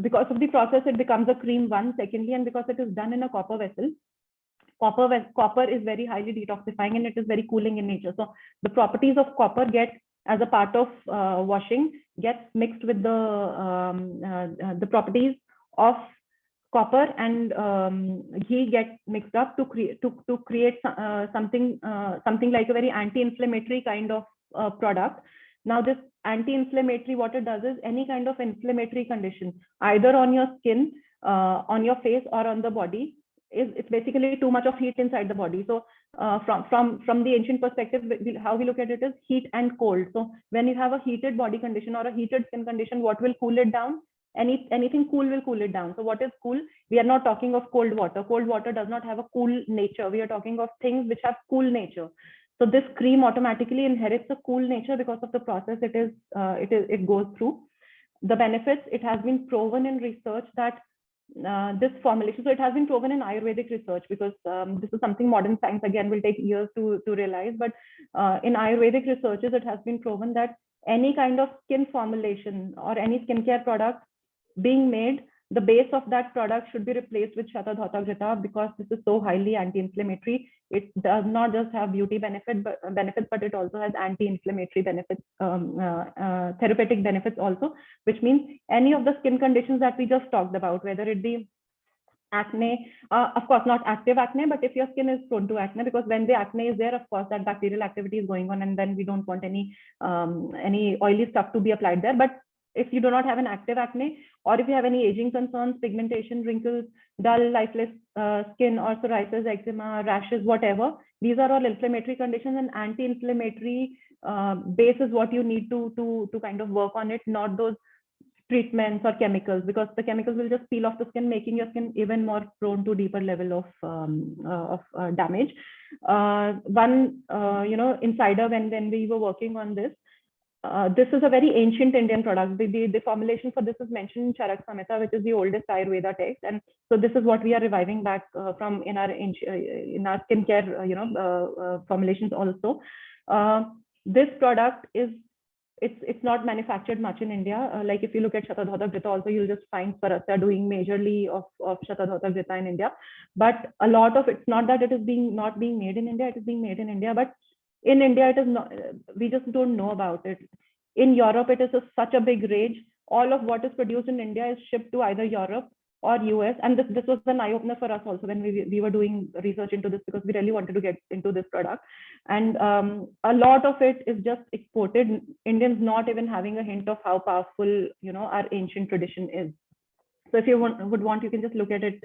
because of the process, it becomes a cream, one. Secondly, and because it is done in a copper vessel, copper is very highly detoxifying and it is very cooling in nature. So the properties of copper get, as a part of washing, gets mixed with the properties of copper and ghee get mixed up to create something like a very anti-inflammatory kind of product. Now, this anti-inflammatory, what it does is any kind of inflammatory condition, either on your skin, on your face, or on the body, it's basically too much of heat inside the body. So from the ancient perspective, how we look at it is heat and cold. So when you have a heated body condition or a heated skin condition, what will cool it down? Anything cool will cool it down. So what is cool? We are not talking of cold water. Cold water does not have a cool nature. We are talking of things which have cool nature. So this cream automatically inherits a cool nature because of the process it goes through. The benefits, it has been proven in research that this formulation, so it has been proven in Ayurvedic research, because this is something modern science again will take years to realize, but in Ayurvedic researches, it has been proven that any kind of skin formulation or any skincare product being made, the base of that product should be replaced with Shatadhata Grita, because this is so highly anti-inflammatory. It does not just have beauty benefits, but it also has anti-inflammatory benefits, therapeutic benefits also, which means any of the skin conditions that we just talked about, whether it be acne, of course not active acne, but if your skin is prone to acne, because when the acne is there, of course that bacterial activity is going on, and then we don't want any oily stuff to be applied there. But if you do not have an active acne, or if you have any aging concerns, pigmentation, wrinkles, dull, lifeless skin, or psoriasis, eczema, rashes, whatever, these are all inflammatory conditions, and anti-inflammatory base is what you need to kind of work on it, not those treatments or chemicals, because the chemicals will just peel off the skin, making your skin even more prone to deeper level of damage. One insider, when we were working on this, this is a very ancient Indian product. The formulation for this is mentioned in Charak Samhita, which is the oldest Ayurveda text, and so this is what we are reviving back from in our skincare formulations also. This product is, it's not manufactured much in India. Like if you look at Shatadhata Grita also, you'll just find Swarasya doing majorly of Shatadhata Grita in India. But a lot of it's not that it is not being made in India, it is being made in India, but in India, it is not, we just don't know about it. In Europe, it is such a big rage. All of what is produced in India is shipped to either Europe or US. And this was an eye-opener for us also when we were doing research into this, because we really wanted to get into this product. And a lot of it is just exported. Indians not even having a hint of how powerful, our ancient tradition is. So if you would want, you can just look at it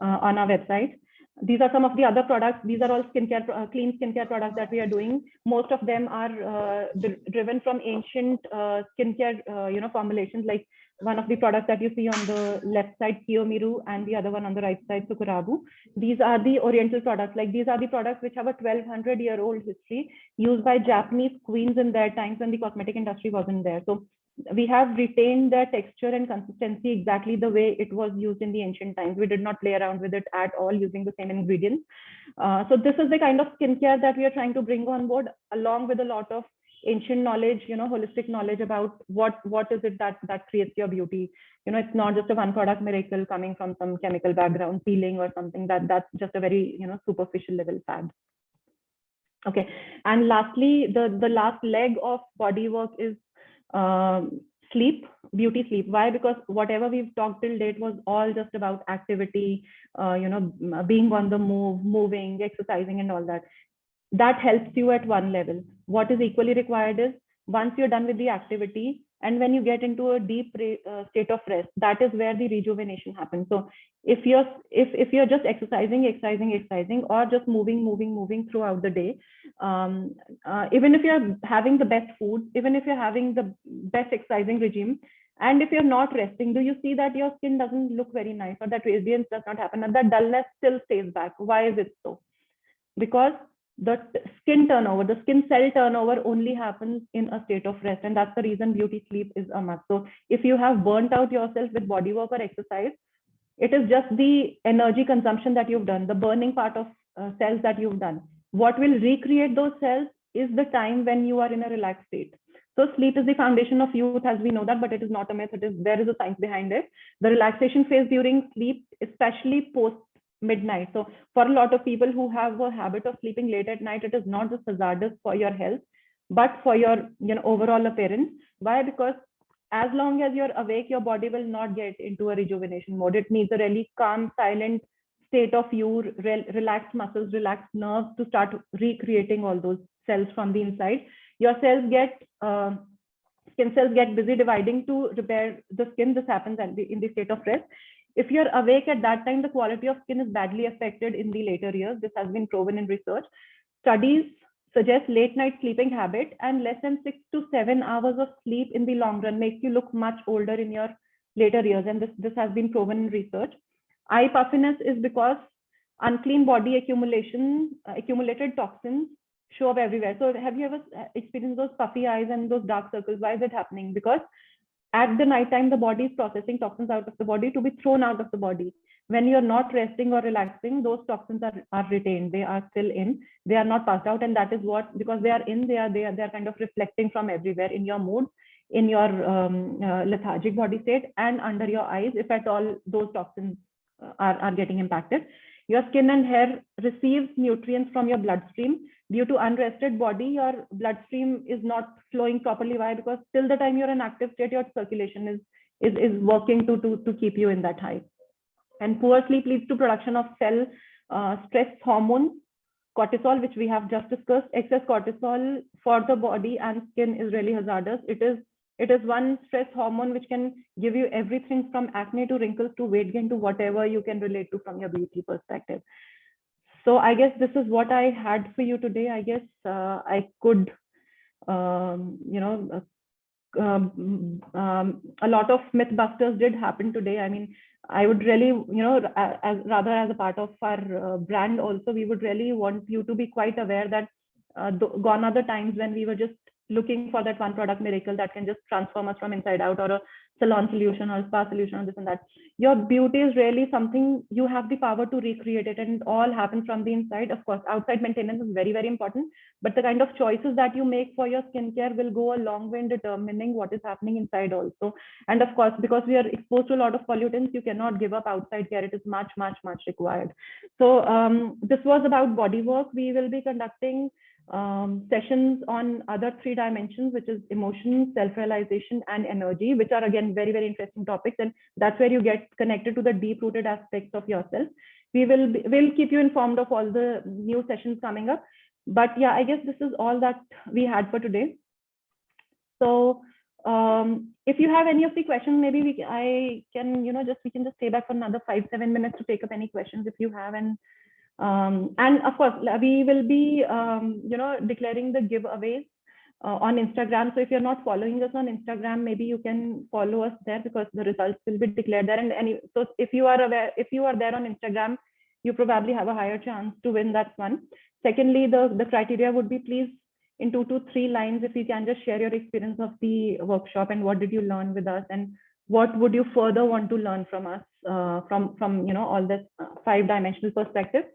on our website. These are some of the other products. These are all skincare, clean skincare products that we are doing. Most of them are driven from ancient skincare, formulations. Like one of the products that you see on the left side, Kiyomiru, and the other one on the right side, Sukurabu. These are the Oriental products. Like these are the products which have a 1200-year-old history, used by Japanese queens in their times when the cosmetic industry wasn't there. So we have retained the texture and consistency exactly the way it was used in the ancient times. We did not play around with it at all using the same ingredients. So this is the kind of skincare that we are trying to bring on board, along with a lot of ancient knowledge, holistic knowledge about what is it that creates your beauty. It's not just a one product miracle coming from some chemical background, peeling or something. That's just a very superficial level fad. Okay, and lastly, the last leg of Bodywork is sleep, beauty sleep. Why? Because whatever we've talked till date was all just about activity, being on the move, moving, exercising, and all that. That helps you at one level. What is equally required is once you're done with the activity and when you get into a deep state of rest, that is where the rejuvenation happens. So if you're just exercising or just moving throughout the day, even if you're having the best food, even if you're having the best exercising regime, and if you're not resting, do you see that your skin doesn't look very nice, or that radiance does not happen, and that dullness still stays back? Why is it so? Because the skin turnover, the skin cell turnover only happens in a state of rest. And that's the reason beauty sleep is a must. So if you have burnt out yourself with Bodywork or exercise, it is just the energy consumption that you've done, the burning part of cells that you've done. What will recreate those cells is the time when you are in a relaxed state. So sleep is the foundation of youth, as we know that, but it is not a myth. There is a science behind it. The relaxation phase during sleep, especially post midnight. So for a lot of people who have a habit of sleeping late at night, it is not just hazardous for your health, but for your overall appearance. Why? Because as long as you're awake, your body will not get into a rejuvenation mode. It needs a really calm, silent state of you, relaxed muscles, relaxed nerves to start recreating all those cells from the inside. Your cells get skin cells get busy dividing to repair the skin. This happens in the state of rest. If you're awake at that time, the quality of skin is badly affected in the later years. This has been proven in research. Studies suggest late night sleeping habit and less than 6 to 7 hours of sleep in the long run makes you look much older in your later years. And this has been proven in research. Eye puffiness is because unclean body accumulated toxins show up everywhere. So have you ever experienced those puffy eyes and those dark circles? Why is it happening? Because at the night time, the body is processing toxins out of the body to be thrown out of the body. When you're not resting or relaxing, those toxins are retained. They are still in. They are not passed out, and that is what, because they are in, they are kind of reflecting from everywhere in your mood, in your lethargic body state, and under your eyes, if at all those toxins are getting impacted. Your skin and hair receives nutrients from your bloodstream. Due to unrested body, your bloodstream is not flowing properly. Why? Because till the time you're in active state, your circulation is working to keep you in that high. And poor sleep leads to production of cell stress hormones, cortisol, which we have just discussed. Excess cortisol for the body and skin is really hazardous. It is one stress hormone which can give you everything from acne to wrinkles to weight gain to whatever you can relate to from your beauty perspective. So I guess this is what I had for you today. I guess I could, a lot of mythbusters did happen today. I mean, I would really, as a part of our brand also, we would really want you to be quite aware that gone are the times when we were just looking for that one product miracle that can just transform us from inside out, or a salon solution or a spa solution or this and that. Your beauty is really something you have the power to recreate it, and it all happens from the inside. Of course, outside maintenance is very, very important, but the kind of choices that you make for your skincare will go a long way in determining what is happening inside also. And of course, because we are exposed to a lot of pollutants, you cannot give up outside care. It is much, much, much required. So this was about Bodywork. We will be conducting sessions on other 3 dimensions, which is emotion, self-realization, and energy, which are again very, very interesting topics, and that's where you get connected to the deep-rooted aspects of yourself. We'll keep you informed of all the new sessions coming up, but yeah, I guess this is all that we had for today. So if you have any of the questions, maybe we can just stay back for another 5-7 minutes to take up any questions if you have. And of course, we will be, declaring the giveaways on Instagram. So if you're not following us on Instagram, maybe you can follow us there, because the results will be declared there. And so if you are there on Instagram, you probably have a higher chance to win. That's one. Secondly, the criteria would be, please, in 2 to 3 lines, if you can just share your experience of the workshop and what did you learn with us, and what would you further want to learn from us, from all this 5-dimensional perspective.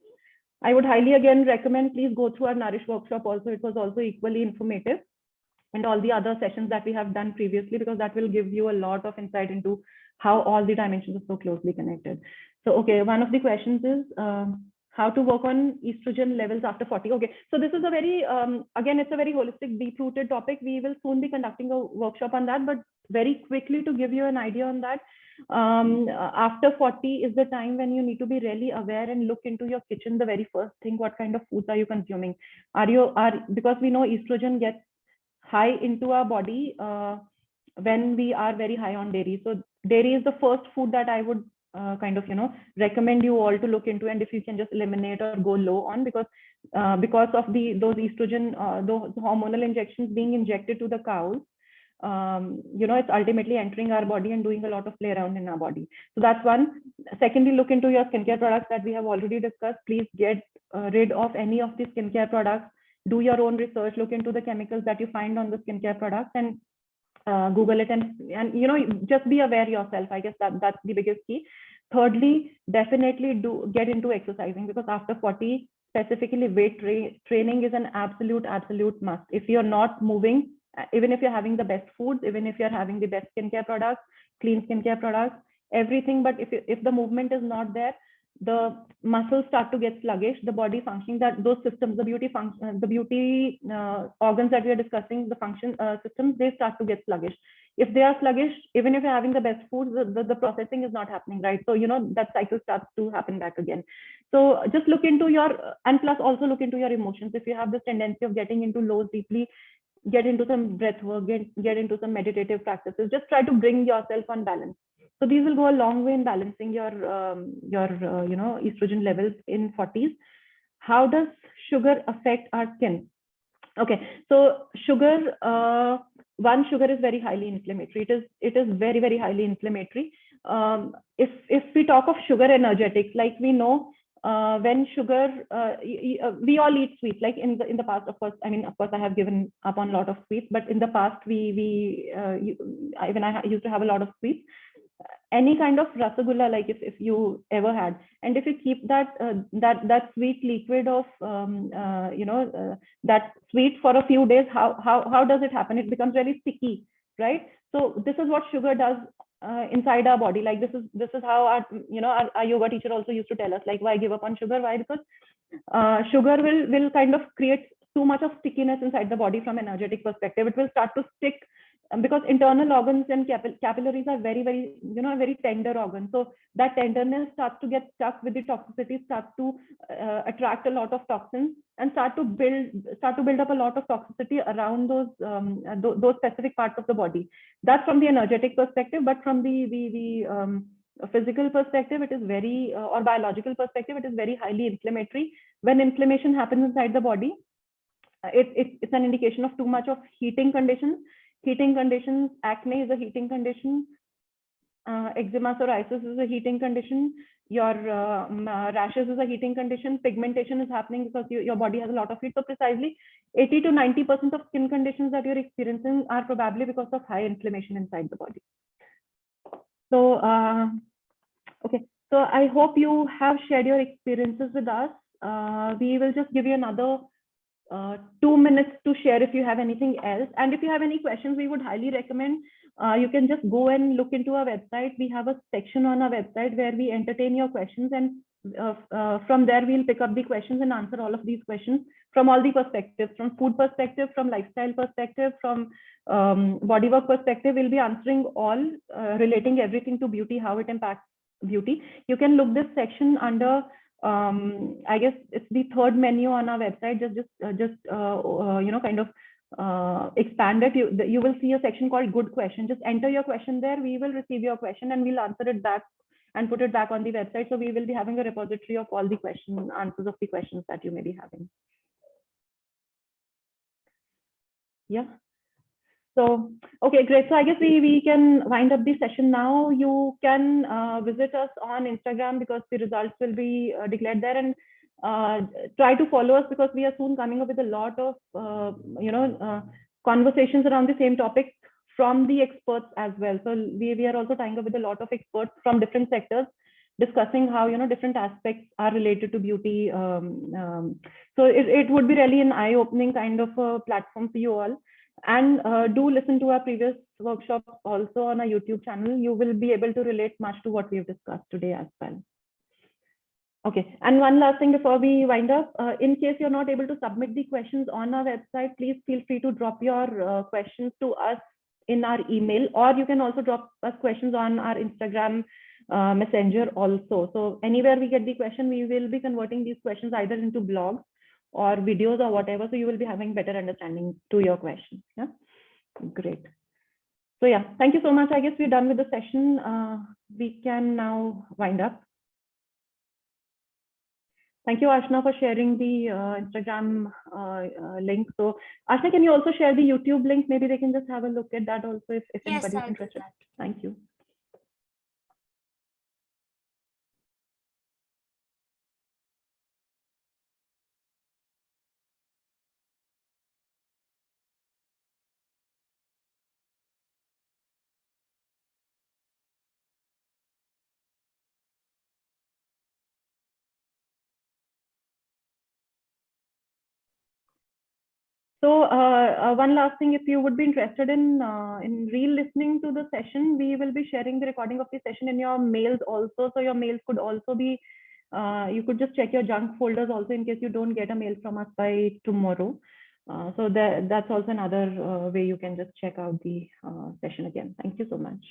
I would highly again recommend, please go through our Nourish workshop also. It was also equally informative, and all the other sessions that we have done previously, because that will give you a lot of insight into how all the dimensions are so closely connected. So, okay, one of the questions is how to work on estrogen levels after 40. Okay, so this is a very, again, it's a very holistic, deep-rooted topic. We will soon be conducting a workshop on that, but very quickly to give you an idea on that, after 40 is the time when you need to be really aware and look into your kitchen. The very first thing, what kind of foods are you consuming? Because we know estrogen gets high into our body when we are very high on dairy. So dairy is the first food that I would recommend you all to look into, and if you can just eliminate or go low on, because of those estrogen, those hormonal injections being injected to the cows, it's ultimately entering our body and doing a lot of play around in our body. So that's one. Secondly, look into your skincare products that we have already discussed. Please get rid of any of the skincare products. Do your own research, look into the chemicals that you find on the skincare products, and Google it, and just be aware yourself. I guess that's the biggest key. Thirdly, definitely do get into exercising, because after 40, specifically weight training is an absolute must. If you're not moving, even if you're having the best foods, even if you're having the best skincare products, clean skincare products, everything, but if the movement is not there, the muscles start to get sluggish, the body functioning, that those systems, the beauty organs that we are discussing, the function systems, they start to get sluggish. If they are sluggish, even if you're having the best foods, the processing is not happening, right? So that cycle starts to happen back again. So just look into and plus also look into your emotions. If you have this tendency of getting into lows deeply, get into some breath work, get into some meditative practices. Just try to bring yourself on balance. So these will go a long way in balancing your estrogen levels in 40s. How does sugar affect our skin? Okay, so sugar, sugar is very highly inflammatory. It is very, very highly inflammatory. If we talk of sugar energetics, like we know, when sugar, we all eat sweets. Like in the past, of course, I have given up on a lot of sweets, but in the past, when I used to have a lot of sweets, any kind of rasagulla, like if you ever had, and if you keep that sweet liquid of that sweet for a few days, how does it happen? It becomes really sticky, right? So this is what sugar does inside our body. Like this is how our yoga teacher also used to tell us, like, why give up on sugar? Why? Because sugar will kind of create too much of stickiness inside the body from an energetic perspective. It will start to stick, because internal organs and capillaries are very, very, very tender organs. So that tenderness starts to get stuck with the toxicity, starts to attract a lot of toxins, and start to build up a lot of toxicity around those specific parts of the body. That's from the energetic perspective, but from the physical perspective, it is very, or biological perspective, it is very highly inflammatory. When inflammation happens inside the body, it's an indication of too much of heating conditions. Acne is a heating condition. Eczema, psoriasis is a heating condition. Your rashes is a heating condition. Pigmentation is happening because your body has a lot of heat. So precisely 80 to 90% of skin conditions that you're experiencing are probably because of high inflammation inside the body. So, okay. So I hope you have shared your experiences with us. We will just give you another 2 minutes to share if you have anything else. And if you have any questions, we would highly recommend you can just go and look into our website. We have a section on our website where we entertain your questions, and from there we'll pick up the questions and answer all of these questions from all the perspectives, from food perspective, from lifestyle perspective, from bodywork perspective. We'll be answering all, relating everything to beauty, how it impacts beauty. You can look this section under I guess it's the third menu on our website. Expand it. You will see a section called Good Question. Just enter your question there. We will receive your question and we'll answer it back and put it back on the website. So we will be having a repository of all the answers of the questions that you may be having. Yeah. So, okay, great. So I guess we can wind up the session now. You can visit us on Instagram because the results will be declared there, and try to follow us because we are soon coming up with a lot of conversations around the same topic from the experts as well. So we are also tying up with a lot of experts from different sectors discussing how different aspects are related to beauty. So it would be really an eye-opening kind of a platform for you all. And do listen to our previous workshops also on our YouTube channel. You will be able to relate much to what we have discussed today as well. Okay, and one last thing before we wind up, in case you're not able to submit the questions on our website, please feel free to drop your questions to us in our email, or you can also drop us questions on our Instagram messenger also. So anywhere we get the question, we will be converting these questions either into blogs or videos or whatever. So you will be having better understanding to your questions. Yeah, great. So yeah, thank you so much. I guess we're done with the session. We can now wind up. Thank you, Ashna, for sharing the Instagram link. So, Ashna, can you also share the YouTube link? Maybe they can just have a look at that also if Yes, anybody's I'll do interested. that. Thank you. So one last thing, if you would be interested in re-listening to the session, we will be sharing the recording of the session in your mails also. So your mails could also be, you could just check your junk folders also in case you don't get a mail from us by tomorrow. So that's also another way you can just check out the session again. Thank you so much.